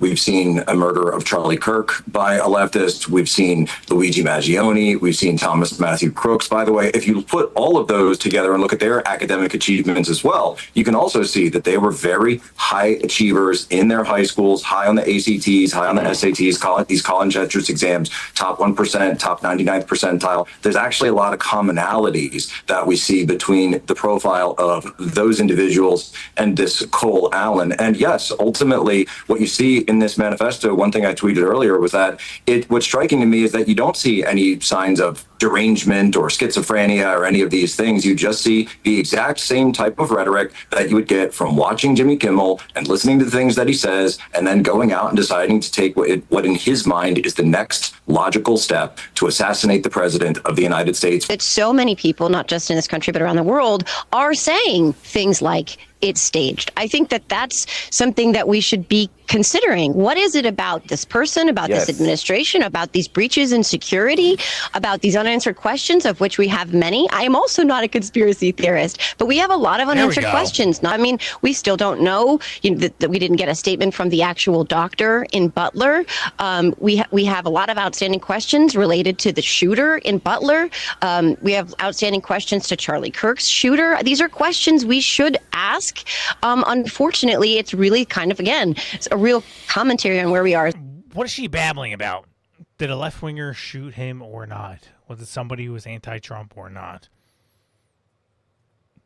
We've seen a murder of Charlie Kirk by a leftist. We've seen Luigi Maggioni. We've seen Thomas Matthew Crooks. By the way, if you put all of those together and look at their academic achievements as well, you can also see that they were very high achievers in their high schools, high on the ACTs, high on the SATs, these college entrance exams, top 1%, top 99th percentile. There's actually a lot of commonalities that we see between the profile of those individuals and this Cole Allen. And yes, ultimately, what you see in this manifesto, one thing I tweeted earlier was that what's striking to me is that you don't see any signs of derangement or schizophrenia or any of these things. You just see the exact same type of rhetoric that you would get from watching Jimmy Kimmel and listening to the things that he says, and then going out and deciding to take what in his mind is the next logical step to assassinate the president of the United States. That so many people, not just in this country, but around the world, are saying things like, it's staged. I think that that's something that we should be considering. What is it about this person, about this administration, about these breaches in security, about these unanswered questions, of which we have many? I am also not a conspiracy theorist, but we have a lot of unanswered questions. I mean, we still don't know, that we didn't get a statement from the actual doctor in Butler. We have a lot of outstanding questions related to the shooter in Butler. We have outstanding questions to Charlie Kirk's shooter. These are questions we should ask. Unfortunately, it's really kind of, again, it's a real commentary on where we are. What is she babbling about? Did a left-winger shoot him or not? Was it somebody who was anti-Trump or not?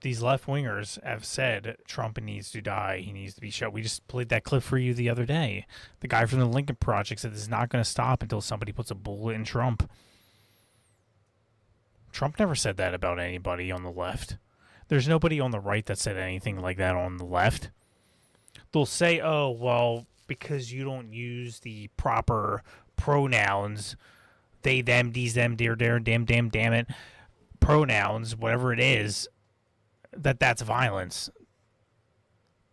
These left-wingers have said Trump needs to die. He needs to be shot. We just played that clip for you the other day. The guy from the Lincoln Project said this is not going to stop until somebody puts a bullet in Trump. Trump never said that about anybody on the left. There's nobody on the right that said anything like that on the left. They'll say, oh, well, because you don't use the proper pronouns, they, them, these, them, dear, damn, damn it, pronouns, whatever it is, that's violence.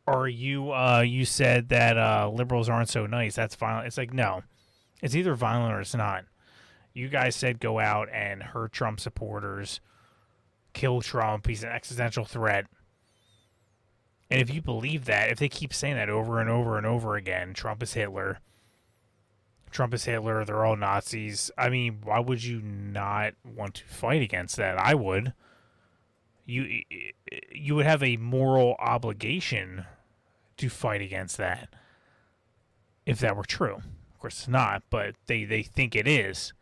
Or you said that liberals aren't so nice, that's violent. It's like, no. It's either violent or it's not. You guys said go out and hurt Trump supporters kill Trump. He's an existential threat. And if you believe that, if they keep saying that over and over and over again, Trump is Hitler. Trump is Hitler. They're all Nazis. I mean, why would you not want to fight against that? I would. You would have a moral obligation to fight against that if that were true. Of course, it's not, but they think it is.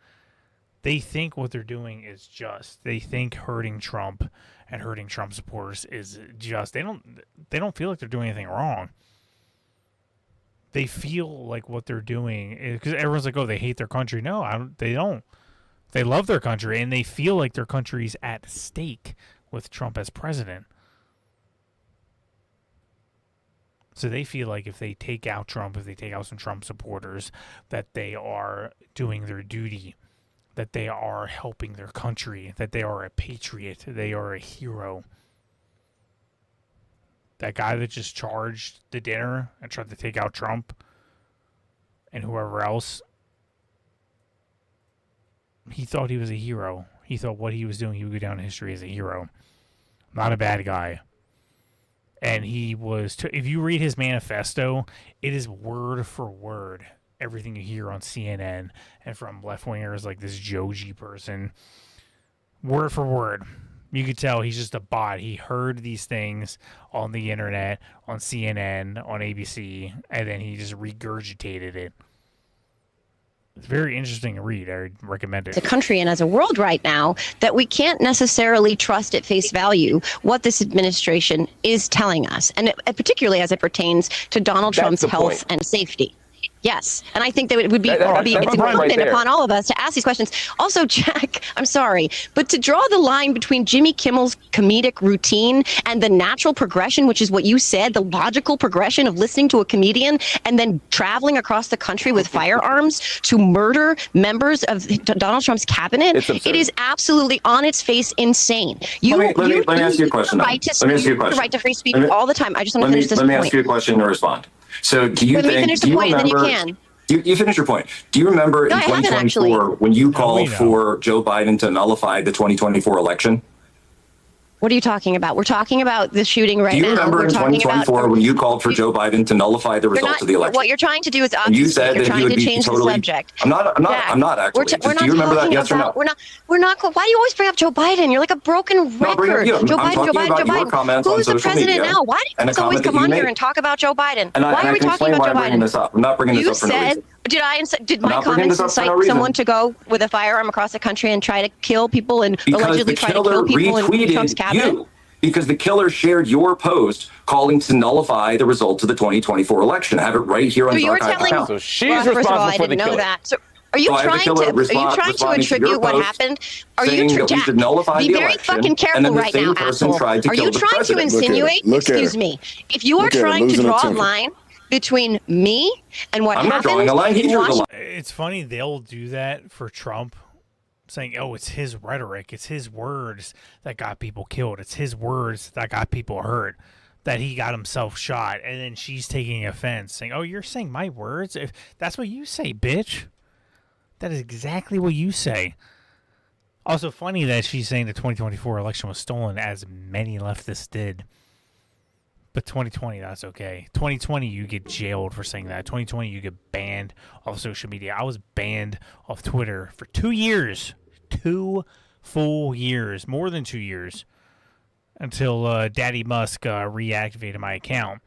They think what they're doing is just. They think hurting Trump and hurting Trump supporters is just. They don't feel like they're doing anything wrong. They feel like what they're doing is, because everyone's like, oh, they hate their country. No, they don't. They love their country, and they feel like their country's at stake with Trump as president. So they feel like if they take out Trump, if they take out some Trump supporters, that they are doing their duty, that they are helping their country, that they are a patriot, they are a hero. That guy that just charged the dinner and tried to take out Trump and whoever else, he thought he was a hero. He thought what he was doing, he would go down in history as a hero. Not a bad guy. And he was, if you read his manifesto, it is word for word everything you hear on CNN and from left-wingers like this Joji person. Word for word. You could tell he's just a bot. He heard these things on the internet, on CNN, on ABC, and then he just regurgitated it. It's very interesting to read. I recommend it. The country and as a world right now, that we can't necessarily trust at face value what this administration is telling us, and particularly as it pertains to Donald Trump's health and safety. Yes, and I think that it would be it's incumbent upon all of us to ask these questions. Also, Jack, I'm sorry, but to draw the line between Jimmy Kimmel's comedic routine and the natural progression, which is what you said, the logical progression of listening to a comedian and then traveling across the country with firearms to murder members of Donald Trump's cabinet, it is absolutely on its face insane. Let me ask you a question. Right to free speech all the time. I just want to finish this point. Let me ask you a question to respond. So do you Let me finish the point, and then you can. You finish your point. Do you remember in 2024 when you called for Joe Biden to nullify the 2024 election? What are you talking about? We're talking about the shooting right now. Do you remember in 2024 when you called for Joe Biden to nullify the results of the election? What you're trying to do is obviously you're trying to change the subject. I'm not actually. Do you remember that? Yes or no? We're not. Why do you always bring up Joe Biden? You're like a broken record. Joe Bidden. Who's the president now? Why do you guys always come on here and talk about Joe Biden? Why are we talking about Joe Biden? I'm not bringing this up for no reason. Did my comments incite someone to go with a firearm across the country and try to kill people and allegedly try to kill people in Trump's cabinet? Because the killer shared your post calling to nullify the results of the 2024 election. I have it right here on his archive account. So she's responsible for the killing. So are you trying to attribute what happened? Are you Jack? Be very fucking careful right now, asshole. Are you trying to insinuate? Excuse me. If you are trying to draw a line between me and what happened, I'm not drawing a line. He drew the line. It's funny they'll do that for Trump, saying, oh, it's his rhetoric, it's his words that got people killed, it's his words that got people hurt, that he got himself shot, and then she's taking offense, saying, oh, you're saying my words? If that's what you say, bitch. That is exactly what you say. Also funny that she's saying the 2024 election was stolen, as many leftists did. But 2020, that's okay. 2020, you get jailed for saying that. 2020, you get banned off social media. I was banned off Twitter for 2 years. 2 full years. More than 2 years. Until Daddy Musk reactivated my account.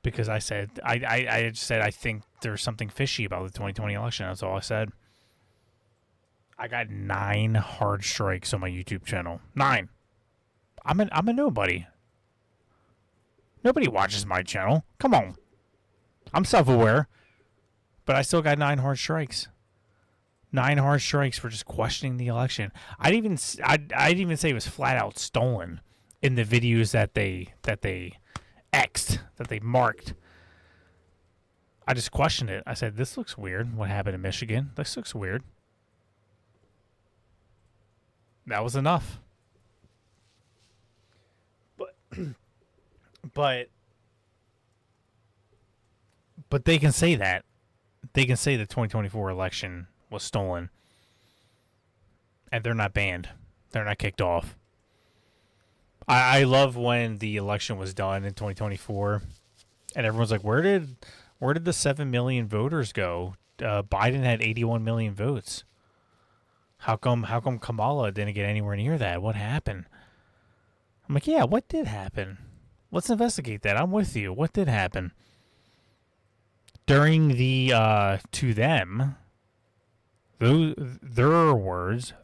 Because I said, I just said I think there's something fishy about the 2020 election. That's all I said. I got 9 hard strikes on my YouTube channel. 9. I'm a nobody. Nobody watches my channel. Come on. I'm self-aware. But I still got 9 hard strikes. 9 hard strikes for just questioning the election. I'd even say it was flat out stolen in the videos that they X'd, that they marked. I just questioned it. I said, this looks weird. What happened in Michigan? This looks weird. That was enough. But they can say that. They can say the 2024 election was stolen. And they're not banned. They're not kicked off. I love when the election was done in 2024, and everyone's like, where did the 7 million voters go? Biden had 81 million votes. How come Kamala didn't get anywhere near that? What happened? I'm like, yeah, what did happen? Let's investigate that. I'm with you. What did happen? During the to them, their words,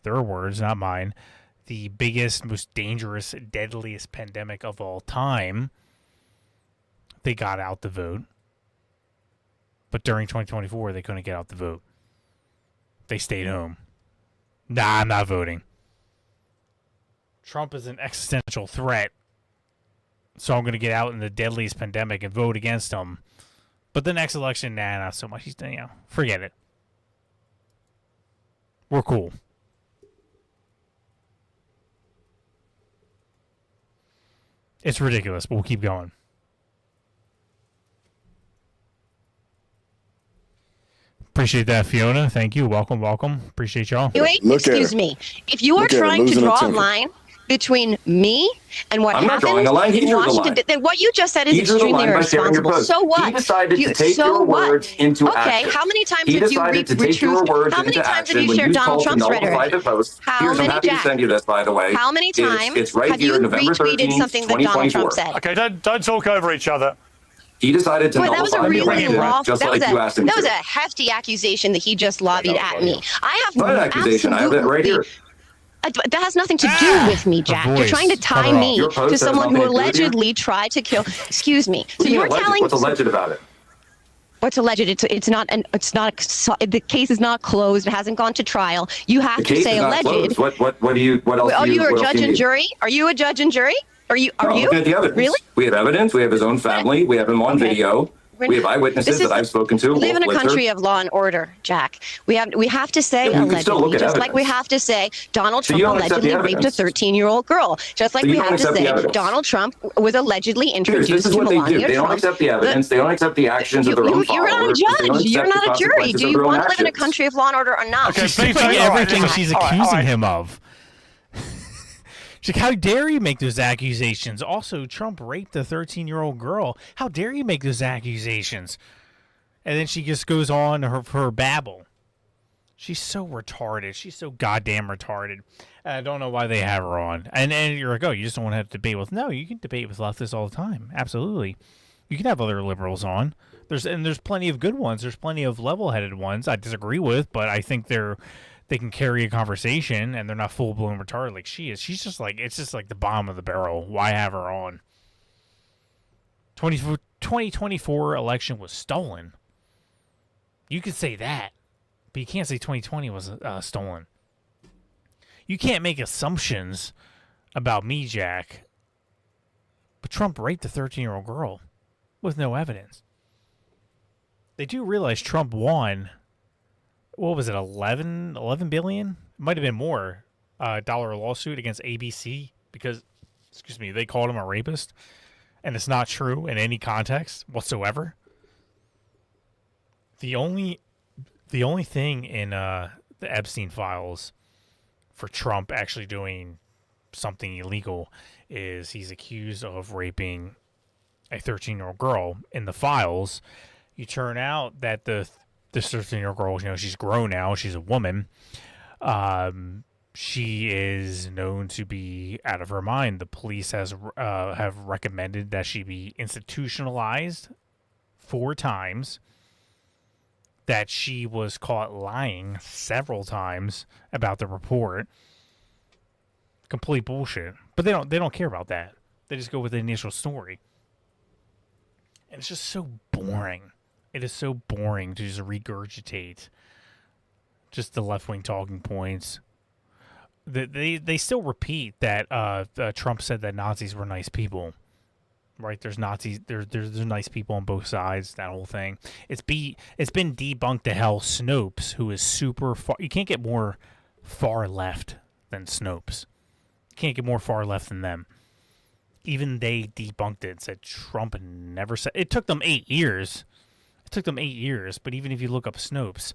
not mine, the biggest, most dangerous, deadliest pandemic of all time, they got out the vote. But during 2024, they couldn't get out the vote. They stayed home. Nah, I'm not voting. Trump is an existential threat, so I'm going to get out in the deadliest pandemic and vote against him. But the next election, nah, not so much. He's, forget it. We're cool. It's ridiculous, but we'll keep going. Appreciate that, Fiona. Thank you. Welcome. Appreciate y'all. Excuse me. If you are trying to draw a line between me and what I'm not happened drawing a line. He in drew the Washington, line. then what you just said is He drew the extremely line by sharing your irresponsible. post. So what? He decided to take so your what? words into okay, action. how many times He have you decided to take your words How many into times action have you when shared you Donald called to Trump's nullify rhetoric? the post. How Here's, I'm many, happy to Jack? send you this, by the way. How many times It's right have here, you November retweeted 13th, something that Donald 2024. Trump said? Okay, don't talk over each other. He decided to Boy, that was a nullify the really election, long. just That like was you asked him that was to. a hefty accusation that he just lobbied at me. I have Not an accusation. I have it right here. That has nothing to do with me, Jack. You're trying to tie me Your post to has someone who nothing to do with you? allegedly tried to kill. Excuse me. So What do you you're mean alleged? telling. What's alleged about it? What's alleged? It's not. The case is not closed. It hasn't gone to trial. You have The to case say is not alleged. closed. What else Are do you? you a what else judge do you and need? jury? Are you a judge and jury? Are you? No, looking at the evidence. Really? We have evidence. We have his own family. We have him on video. We have eyewitnesses that I've spoken to. We live in a Wolf country Blitzer. of law and order, Jack. We have to say Yeah, you can still allegedly, look at just like we evidence. have to say Donald So Trump you don't accept the allegedly raped a evidence. 13-year-old girl. Just like So you we don't have to accept the say evidence. Donald Trump was allegedly Here's, introduced this is to what they do. Melania They don't Trump. accept the evidence. They don't accept the actions of their own You're not a followers. They don't judge. You're accept not the a jury. consequences Do of you their own want to live in a actions. country of law and order or not? Okay, she's doing everything she's accusing him of. She's like, how dare you make those accusations? Also, Trump raped a 13-year-old girl. How dare you make those accusations? And then she just goes on her babble. She's so retarded. She's so goddamn retarded. And I don't know why they have her on. And you're like, oh, you just don't want to have to debate with... No, you can debate with leftists all the time. Absolutely. You can have other liberals on. There's plenty of good ones. There's plenty of level-headed ones I disagree with, but I think they can carry a conversation and they're not full-blown retarded like she is. She's just like... It's just like the bottom of the barrel. Why have her on? 2024 election was stolen. You could say that, but you can't say 2020 was stolen. You can't make assumptions about me, Jack. But Trump raped a 13-year-old girl with no evidence. They do realize Trump won, what was it, 11 billion? It might have been more, dollar lawsuit against ABC because, they called him a rapist. And it's not true in any context whatsoever. The only thing in the Epstein files for Trump actually doing something illegal is he's accused of raping a 13-year-old girl. In the files, you turn out that this 13-year-old girl, she's grown now, she's a woman. She is known to be out of her mind. The police have recommended that she be institutionalized 4 times. That she was caught lying several times about the report. Complete bullshit. But they don't care about that. They just go with the initial story. And it's just so boring. It is so boring to just regurgitate just the left-wing talking points. They still repeat that Trump said that Nazis were nice people. Right, there's Nazis. There's nice people on both sides. That whole thing. It's been debunked to hell. Snopes, who is super far. You can't get more far left than Snopes. You can't get more far left than them. Even they debunked it. Said Trump never said. It took them 8 years. But even if you look up Snopes,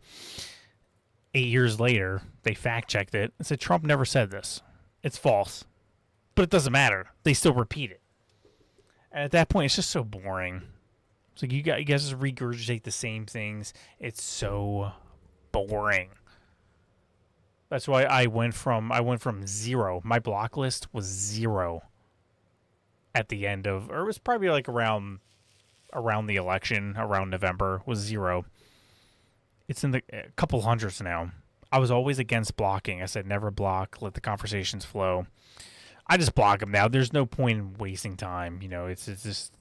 8 years later, they fact checked it and said Trump never said this. It's false. But it doesn't matter. They still repeat it. And at that point, it's just so boring. It's like you guys just regurgitate the same things. It's so boring. That's why I went from 0. My block list was 0 at the end of, or it was probably like around the election, around November, was 0. It's in a couple hundreds now. I was always against blocking. I said never block, let the conversations flow. I just block them now. There's no point in wasting time. You know, it's just,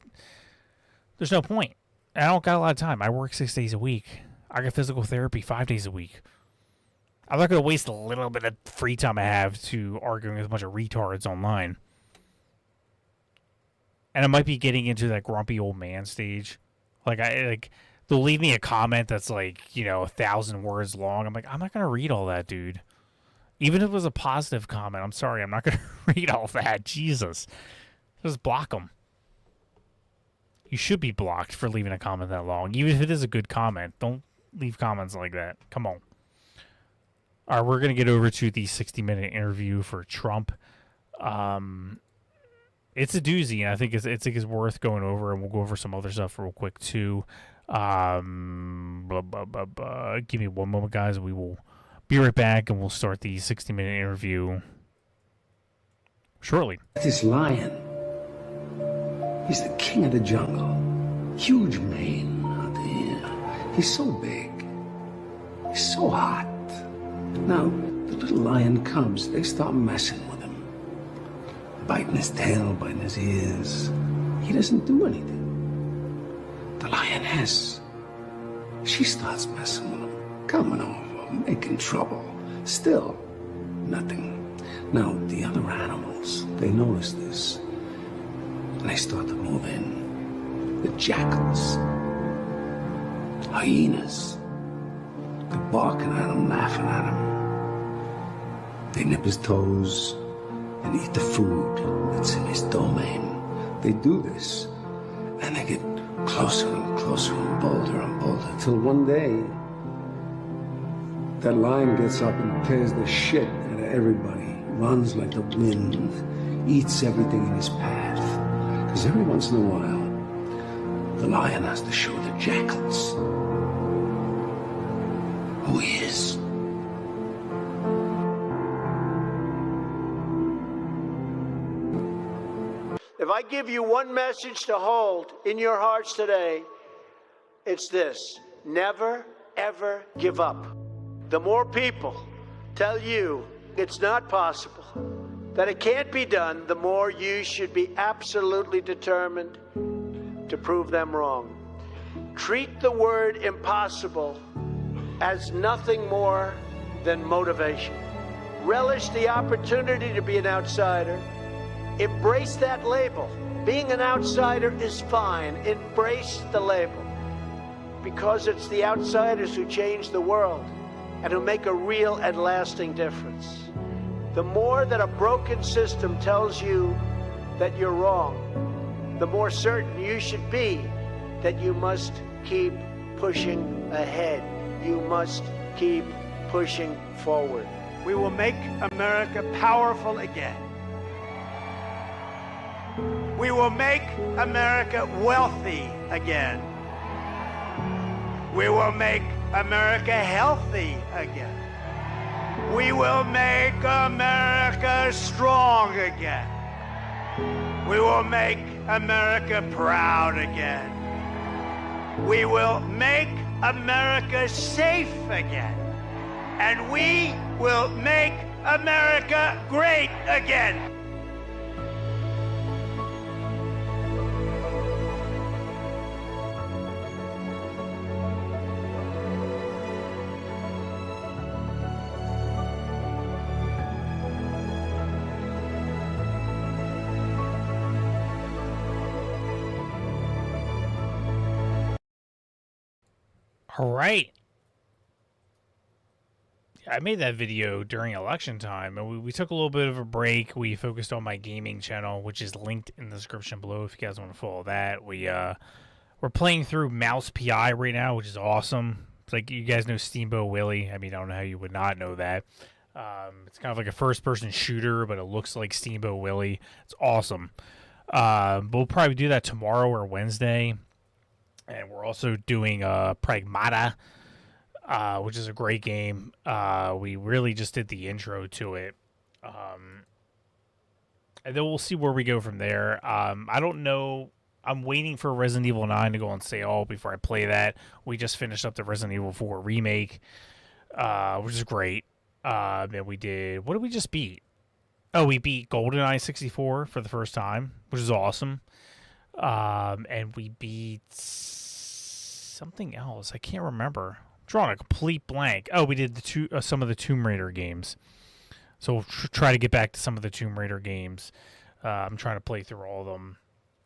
there's no point. And I don't got a lot of time. I work 6 days a week. I got physical therapy 5 days a week. I'm not going to waste a little bit of free time I have to arguing with a bunch of retards online. And I might be getting into that grumpy old man stage. Like they'll leave me a comment that's like, 1,000 words long. I'm like, I'm not going to read all that, dude. Even if it was a positive comment, I'm sorry, I'm not going to read all that. Jesus. Just block them. You should be blocked for leaving a comment that long. Even if it is a good comment, don't leave comments like that. Come on. All right, we're going to get over to the 60-minute interview for Trump. It's a doozy, and I think it's worth going over, and we'll go over some other stuff real quick, too. Give me one moment, guys, and we will be right back, and we'll start the 60-minute interview shortly. This lion, he's the king of the jungle. Huge mane out there. He's so big. He's so hot. Now, the little lion cubs, they start messing with him. Biting his tail, biting his ears. He doesn't do anything. The lioness, she starts messing with him. Coming over, making trouble. Still, nothing. Now, the other animals, they notice this. And they start to move in. The jackals. Hyenas. They're barking at him, laughing at him. They nip his toes and eat the food that's in his domain. They do this, and they get closer and closer and bolder, till one day, that lion gets up and tears the shit out of everybody, runs like the wind, eats everything in his path. Because every once in a while, the lion has to show the jackals who he is. If I give you one message to hold in your hearts today, it's this: never, ever give up. The more people tell you it's not possible, that it can't be done, the more you should be absolutely determined to prove them wrong. Treat the word impossible as nothing more than motivation. Relish the opportunity to be an outsider. Embrace that label. Being an outsider is fine. Embrace the label. Because it's the outsiders who change the world and who make a real and lasting difference. The more that a broken system tells you that you're wrong, the more certain you should be that you must keep pushing ahead. You must keep pushing forward. We will make America powerful again. We will make America wealthy again. We will make America healthy again. We will make America strong again. We will make America proud again. We will make America safe again. And we will make America great again. All right. I made that video during election time, and we took a little bit of a break. We focused on my gaming channel, which is linked in the description below if you guys want to follow that. We're playing through Mouse PI right now, which is awesome. It's like, you guys know Steamboat Willie. I mean, I don't know how you would not know that. It's kind of like a first-person shooter, but it looks like Steamboat Willie. It's awesome. We'll probably do that tomorrow or Wednesday. And we're also doing Pragmata, which is a great game. We really just did the intro to it. And then we'll see where we go from there. I don't know. I'm waiting for Resident Evil 9 to go on sale before I play that. We just finished up the Resident Evil 4 remake, which is great. And we did... What did we just beat? Oh, we beat GoldenEye 64 for the first time, which is awesome. And we beat something else. I can't remember. I'm drawing a complete blank. Oh, we did some of the Tomb Raider games. So we'll try to get back to some of the Tomb Raider games. I'm trying to play through all of them.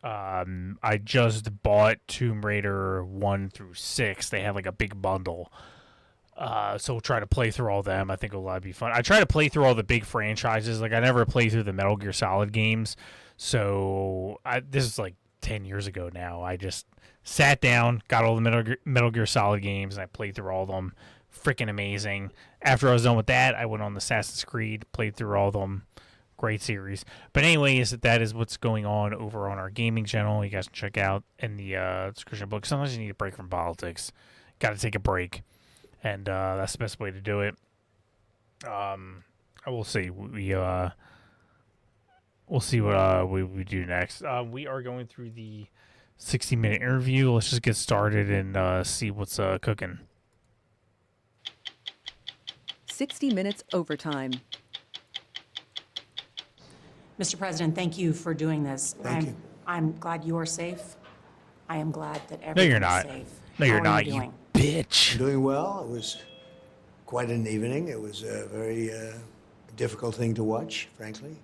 I just bought Tomb Raider 1 through 6. They have like a big bundle. So we'll try to play through all of them. I think it'll be fun. I try to play through all the big franchises. Like I never play through the Metal Gear Solid games. So this is like 10 years ago now. I just sat down, got all the Metal Gear Solid games, and I played through all of them. Freaking amazing. After I was done with that, I went on Assassin's Creed, played through all of them. Great series. But anyways, that is what's going on over on our gaming channel. You guys can check out in the description book. Sometimes you need a break from politics. Got to take a break. And that's the best way to do it. I will see. We'll see what we do next. We are going through the 60-minute interview. Let's just get started and see what's cooking. 60 Minutes Overtime. Mr. President, thank you for doing this. Thank you. I'm glad you are safe. I am glad that everyone No, you're not. is safe. No, you're How are not. you You doing? bitch. I'm doing well. It was quite an evening. It was a very difficult thing to watch, frankly,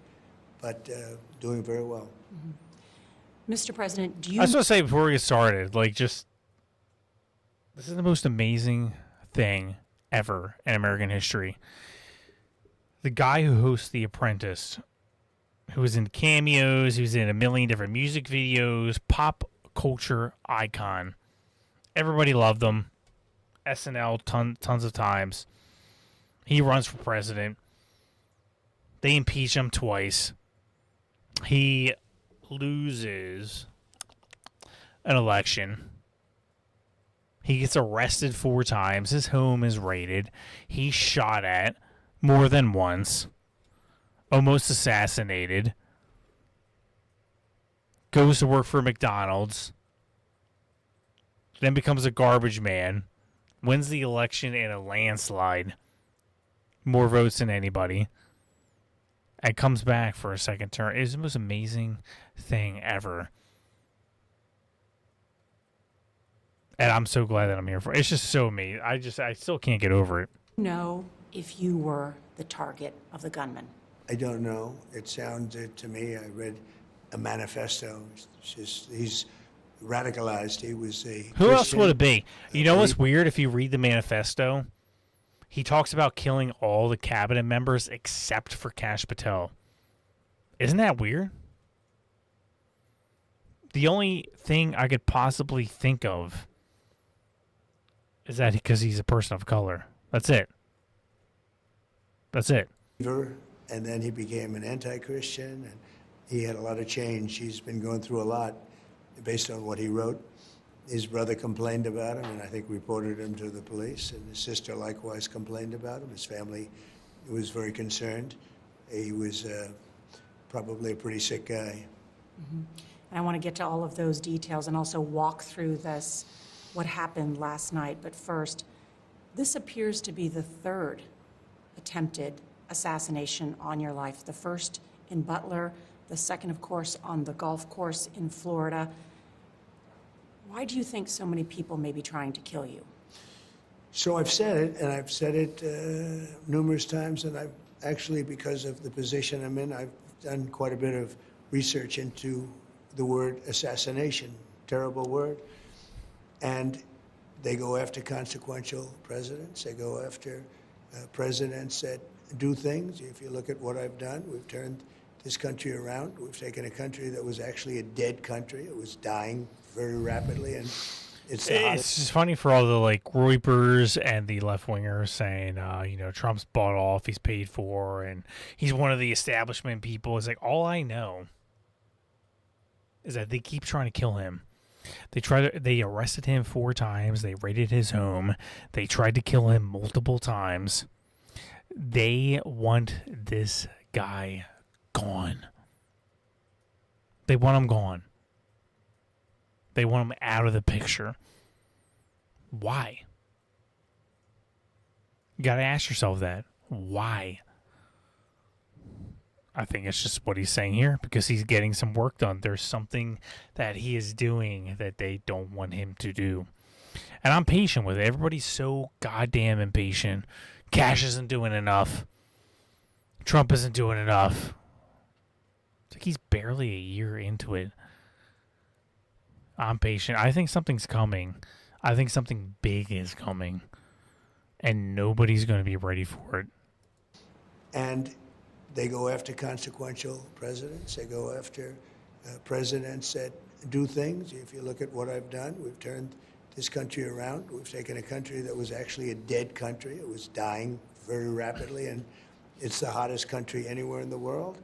but doing very well. Mr. President, do you... I was going to say before we get started, like, just this is the most amazing thing ever in American history. The guy who hosts The Apprentice, who was in cameos, he was in a million different music videos, pop culture icon. Everybody loved him. SNL tons of times. He runs for president. They impeach him twice. He loses an election. He gets arrested 4 times. His home is raided. He's shot at more than once. Almost assassinated. Goes to work for McDonald's. Then becomes a garbage man. Wins the election in a landslide. More votes than anybody. And comes back for a second term. It's the most amazing thing ever. And I'm so glad that I'm here for it. It's just so amazing. I still can't get over it. know if you were the target of the gunman? I don't know. It sounded to me, I read a manifesto. He's radicalized. He was a Who else Christian. would it be? You know what's weird? If you read the manifesto, he talks about killing all the cabinet members except for Kash Patel. Isn't that weird? The only thing I could possibly think of is that because he's a person of color. That's it. That's it. And then he became an anti-Christian, and he had a lot of change. He's been going through a lot based on what he wrote. His brother complained about him, and I think reported him to the police, and his sister likewise complained about him. His family was very concerned. He was probably a pretty sick guy. Mm-hmm. And I want to get to all of those details and also walk through this, what happened last night. But first, this appears to be the third attempted assassination on your life. The first in Butler, the second, of course, on the golf course in Florida. Why do you think so many people may be trying to kill you? So I've said it, and I've said it numerous times, and I've actually, because of the position I'm in, I've done quite a bit of research into the word assassination, terrible word. And they go after consequential presidents. They go after presidents that do things. If you look at what I've done, we've turned this country around. We've taken a country that was actually a dead country. It was dying very rapidly, and It's the hottest. It's just funny for all the like Reupers and the left wingers saying, Trump's bought off, he's paid for, and he's one of the establishment people. It's like, all I know is that they keep trying to kill him. They arrested him 4 times. They raided his home. They tried to kill him multiple times. They want this guy gone. They want him gone. They want him out of the picture. Why? You got to ask yourself that. Why? I think it's just what he's saying here, because he's getting some work done. There's something that he is doing that they don't want him to do. And I'm patient with it. Everybody's so goddamn impatient. Cash isn't doing enough. Trump isn't doing enough. It's like he's barely a year into it. I'm patient. I think something's coming. I think something big is coming. And nobody's going to be ready for it. And they go after consequential presidents. They go after presidents that do things. If you look at what I've done, we've turned this country around. We've taken a country that was actually a dead country. It was dying very rapidly, and it's the hottest country anywhere in the world.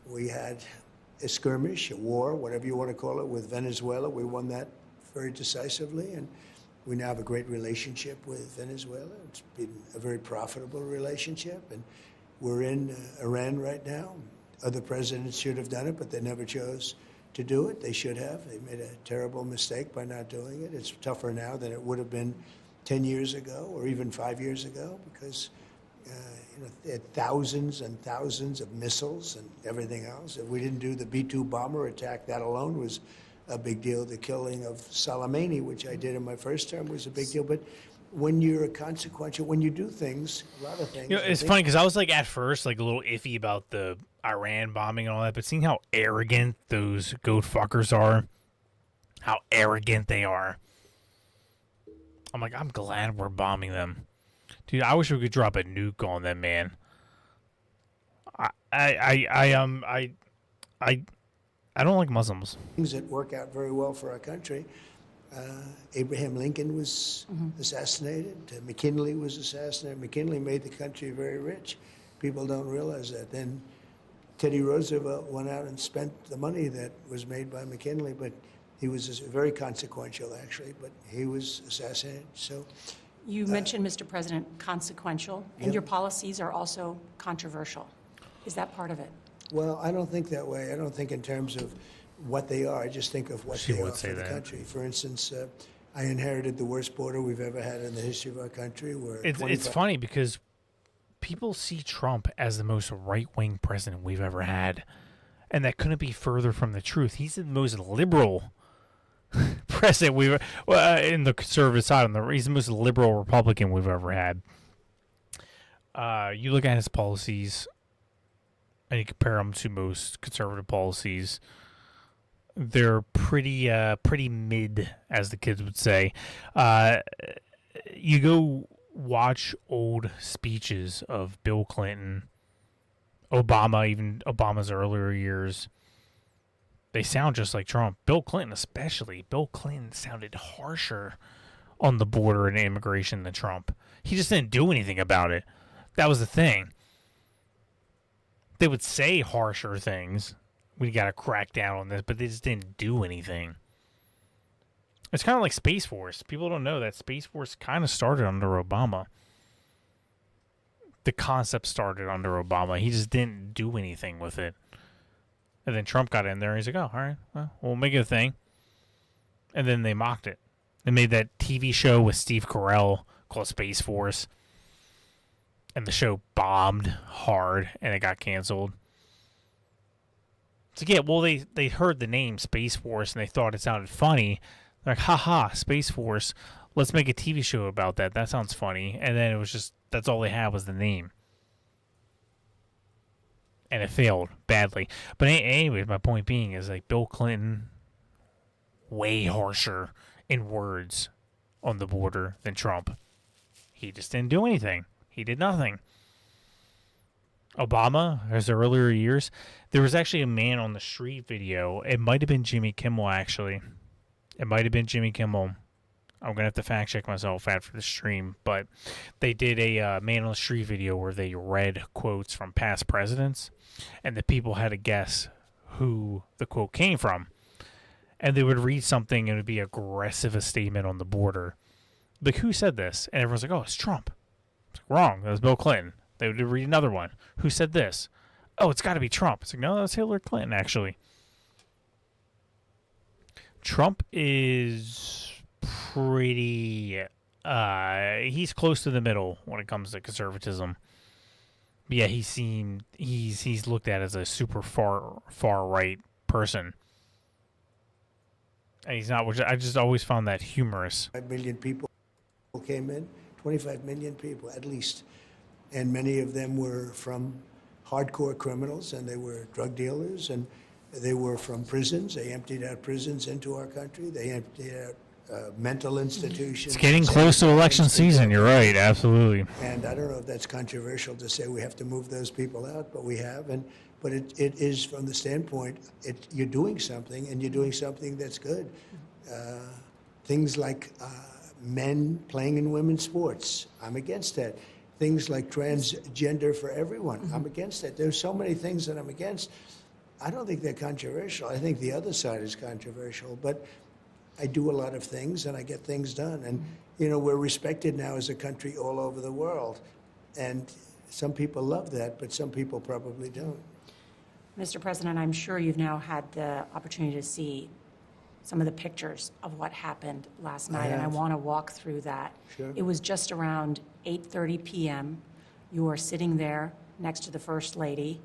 We had a skirmish, a war, whatever you want to call it, with Venezuela. We won that very decisively, and we now have a great relationship with Venezuela. It's been a very profitable relationship, and we're in Iran right now. Other presidents should have done it, but they never chose to do it. They should have. They made a terrible mistake by not doing it. It's tougher now than it would have been 10 years ago or even 5 years ago, because they had thousands and thousands of missiles and everything else. If we didn't do the B-2 bomber attack, that alone was a big deal. The killing of Soleimani, which I did in my first term, was a big deal. But when you're consequential, when you do things, a lot of things. It's funny because I was like at first like a little iffy about the Iran bombing and all that, but seeing how arrogant those goat fuckers are, how arrogant they are, I'm like, I'm glad we're bombing them. Dude, I wish we could drop a nuke on them, man. I don't like Muslims. Things that work out very well for our country. Abraham Lincoln was assassinated. McKinley was assassinated. McKinley made the country very rich. People don't realize that. Then Teddy Roosevelt went out and spent the money that was made by McKinley, but he was very consequential, actually, but he was assassinated. So. You mentioned, Mr. President, consequential, and your policies are also controversial. Is that part of it? Well, I don't think that way. I don't think in terms of what they are. I just think of what they are for the country. For instance, I inherited the worst border we've ever had in the history of our country. It's funny because people see Trump as the most right-wing president we've ever had, and that couldn't be further from the truth. He's the most liberal president we've in the conservative side. He's the most liberal Republican we've ever had. You look at his policies, and you compare them to most conservative policies. They're pretty mid, as the kids would say. You go watch old speeches of Bill Clinton, Obama, even Obama's earlier years. They sound just like Trump. Bill Clinton especially. Bill Clinton sounded harsher on the border and immigration than Trump. He just didn't do anything about it. That was the thing. They would say harsher things. We got to crack down on this, but they just didn't do anything. It's kind of like Space Force. People don't know that Space Force kind of started under Obama. The concept started under Obama. He just didn't do anything with it. And then Trump got in there and he's like, oh, all right, well, we'll make it a thing. And then they mocked it. They made that TV show with Steve Carell called Space Force. And the show bombed hard and it got canceled. So yeah, well, they heard the name Space Force and they thought it sounded funny. They're like, haha, Space Force. Let's make a TV show about that. That sounds funny. And then it was just, that's all they had was the name. And it failed badly. But anyways, my point being is like Bill Clinton, way harsher in words on the border than Trump. He just didn't do anything. He did nothing. Obama, his earlier years, there was actually a man on the street video. It might have been Jimmy Kimmel, actually. It might have been Jimmy Kimmel. I'm gonna have to fact check myself after the stream, but they did a Man on the Street video where they read quotes from past presidents, and the people had to guess who the quote came from. And they would read something and it would be aggressive a statement on the border. Like, who said this? And everyone's like, oh, it's Trump. It's like, wrong. That was Bill Clinton. They would read another one. Who said this? Oh, it's got to be Trump. It's like, no, that's Hillary Clinton, actually. Trump is pretty... he's close to the middle when it comes to conservatism. But yeah, he's looked at as a super far right person. And he's not, which I just always found that humorous. 5 million people came in, 25 million people at least. And many of them were from hardcore criminals, and they were drug dealers, and they were from prisons. They emptied out prisons into our country. They emptied out mental institutions. It's getting close to election season. You're right. Absolutely. And I don't know if that's controversial to say we have to move those people out, but we have. But it is from the standpoint, you're doing something, and you're doing something that's good. Things like men playing in women's sports, I'm against that. Things like transgender for everyone, I'm against that. There's so many things that I'm against. I don't think they're controversial. I think the other side is controversial, but I do a lot of things, and I get things done. And, we're respected now as a country all over the world. And some people love that, but some people probably don't. Mr. President, I'm sure you've now had the opportunity to see some of the pictures of what happened last night, and I want to walk through that. Sure. It was just around 8:30 p.m. You were sitting there next to the First Lady.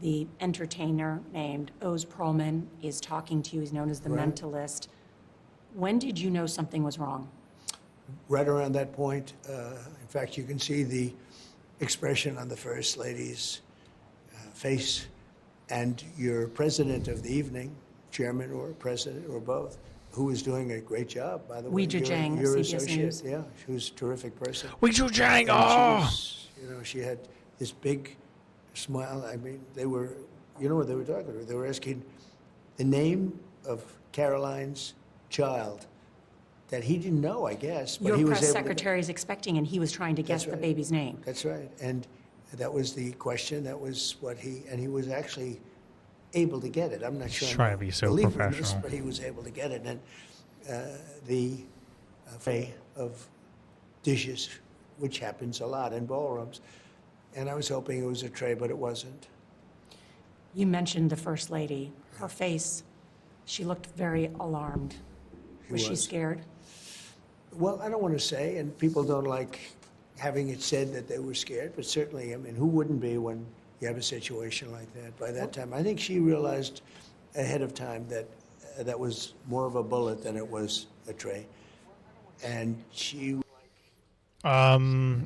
The entertainer named Oz Perlman is talking to you. He's known as the Mentalist. When did you know something was wrong? Right around that point. In fact, you can see the expression on the First Lady's face. And your president of the evening, chairman or president or both, who is doing a great job, by the way. Weijia Jiang, your CBS associate, News. yeah, she was a terrific person. Weijia Jiang, And she had this big smile. I mean, they were, what they were talking about? They were asking the name of Caroline's child that he didn't know, I guess. But Your he was press able to- secretary is expecting, and he was trying to guess the baby's name. That's right. And that was the question. That was what he was actually able to get it. I'm not sure. He's trying to be so believe in this, professional. but he was able to get it. And the fray of dishes, which happens a lot in ballrooms. And I was hoping it was a tray, but it wasn't. You mentioned the First Lady. Her face, she looked very alarmed. Was she scared? Well, I don't want to say, and people don't like having it said that they were scared, but certainly, I mean, who wouldn't be when you have a situation like that? By that time, I think she realized ahead of time that that was more of a bullet than it was a tray. And she... All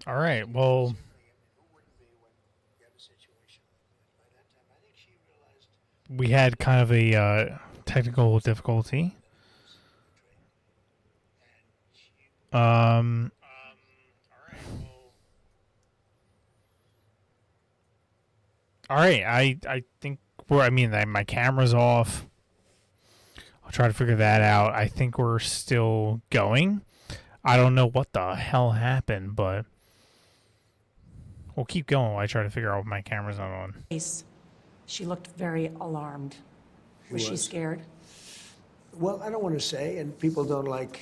right, well... We had kind of a technical difficulty. All right, I think my camera's off. I'll try to figure that out. I think we're still going. I don't know what the hell happened, but we'll keep going while I try to figure out what my camera's not on. She looked very alarmed. Was she scared? Well, I don't want to say, and people don't like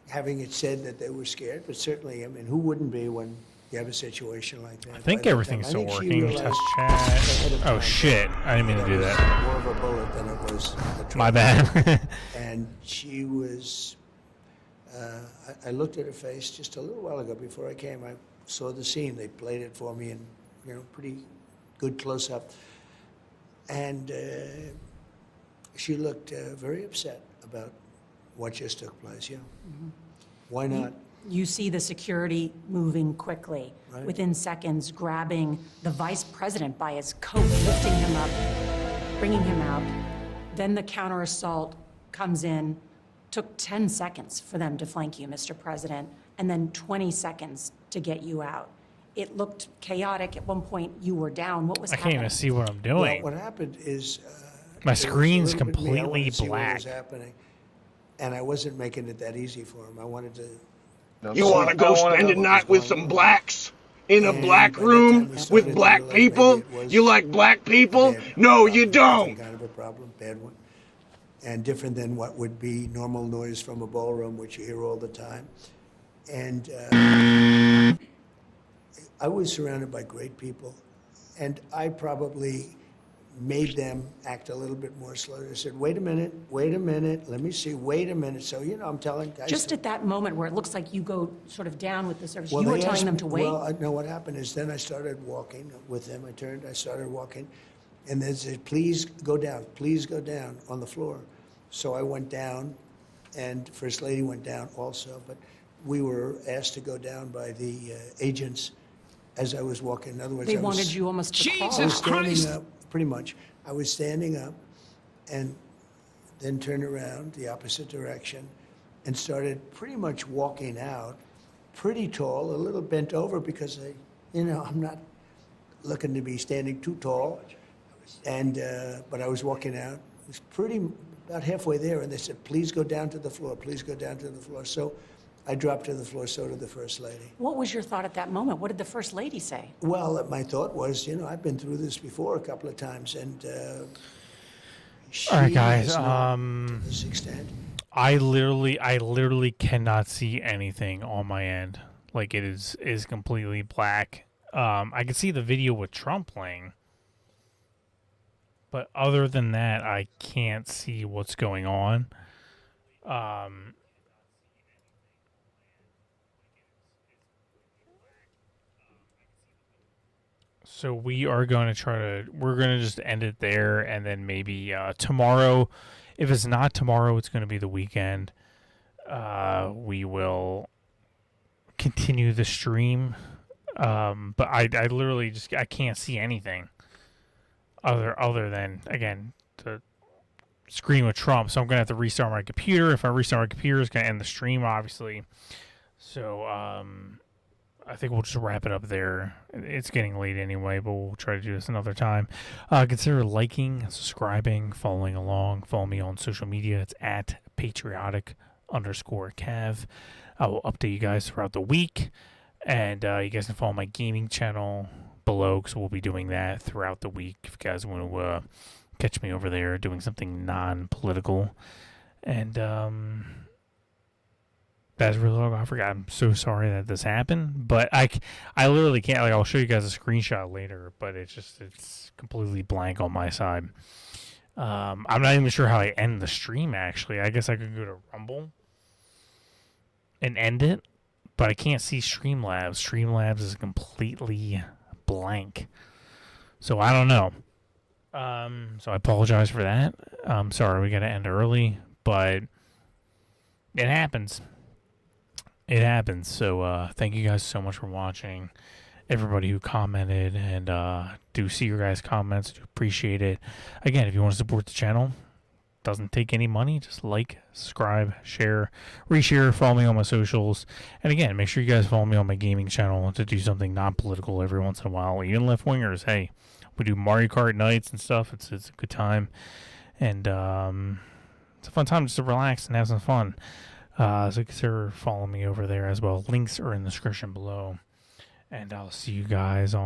having it said that they were scared, but certainly, I mean, who wouldn't be when you have a situation like that? I think everything's still working. Test chat. Oh shit! I didn't mean to do that. More of a bullet than it was a tray. My bad. And she was. I looked at her face just a little while ago before I came. I saw the scene. They played it for me in, pretty good close up, and she looked very upset about what just took place. Yeah. Mm-hmm. Why not? You see the security moving quickly, Right. within seconds, grabbing the vice president by his coat, lifting him up, bringing him out. Then the counter assault comes in. Took 10 seconds for them to flank you, Mr. President, and then 20 seconds to get you out. It looked chaotic. At one point, you were down. What was I can't happening? even see what I'm doing. Well, what happened is My it was a screen's little bit me. I wanted completely to see what was black. happening. And I wasn't making it that easy for him. I wanted to. You want to go spend a night with some blacks in a black room with black people? You like black people? No, you don't. Kind of a problem, bad one, and different than what would be normal noise from a ballroom, which you hear all the time. And I was surrounded by great people, and I probably made them act a little bit more slowly. I said, wait a minute, let me see, wait a minute. So, I'm telling guys. Just at that moment where it looks like you go sort of down with the service, Well, you were they telling asked them to me- wait? Well, I know what happened is then I started walking with them. I started walking, and they said, please go down on the floor. So I went down, and First Lady went down also, but we were asked to go down by the agents as I was walking. In other words, They I wanted was, you almost to crawl. I was standing up, pretty much. I was standing up and then turned around the opposite direction and started pretty much walking out, pretty tall, a little bent over because I'm not looking to be standing too tall. And but I was walking out. It was about halfway there, and they said, please go down to the floor, please go down to the floor. So I dropped to the floor, so did the First Lady. What was your thought at that moment? What did the First Lady say? Well, my thought was, I've been through this before a couple of times, and All right, guys. has not to this extent. I literally cannot see anything on my end. Like, it is completely black. I can see the video with Trump playing, but other than that, I can't see what's going on. So we're going to just end it there, and then maybe tomorrow, if it's not tomorrow, it's going to be the weekend. We will continue the stream, but I literally I can't see anything other than, again, the screen with Trump. So I'm going to have to restart my computer. If I restart my computer, it's going to end the stream, obviously. So I think we'll just wrap it up there. It's getting late anyway, but we'll try to do this another time. Consider liking, subscribing, following along. Follow me on social media. It's at patriotic_Kev. I will update you guys throughout the week. And you guys can follow my gaming channel below, because we'll be doing that throughout the week. If you guys want to catch me over there doing something non-political. And that's really all I forgot. I'm so sorry that this happened, but I literally can't. Like, I'll show you guys a screenshot later, but it's completely blank on my side. I'm not even sure how I end the stream. Actually, I guess I could go to Rumble and end it, but I can't see Streamlabs. Streamlabs is completely blank, so I don't know. So I apologize for that. I'm sorry we got to end early, but it happens. It happens. So thank you guys so much for watching. Everybody who commented, and do see your guys' comments. Do appreciate it. Again, if you want to support the channel, doesn't take any money. Just like, subscribe, share, reshare, follow me on my socials. And again, make sure you guys follow me on my gaming channel to do something non-political every once in a while. Even left-wingers, hey, we do Mario Kart nights and stuff. It's a good time. And it's a fun time just to relax and have some fun. So consider following me over there as well. Links are in the description below. And I'll see you guys on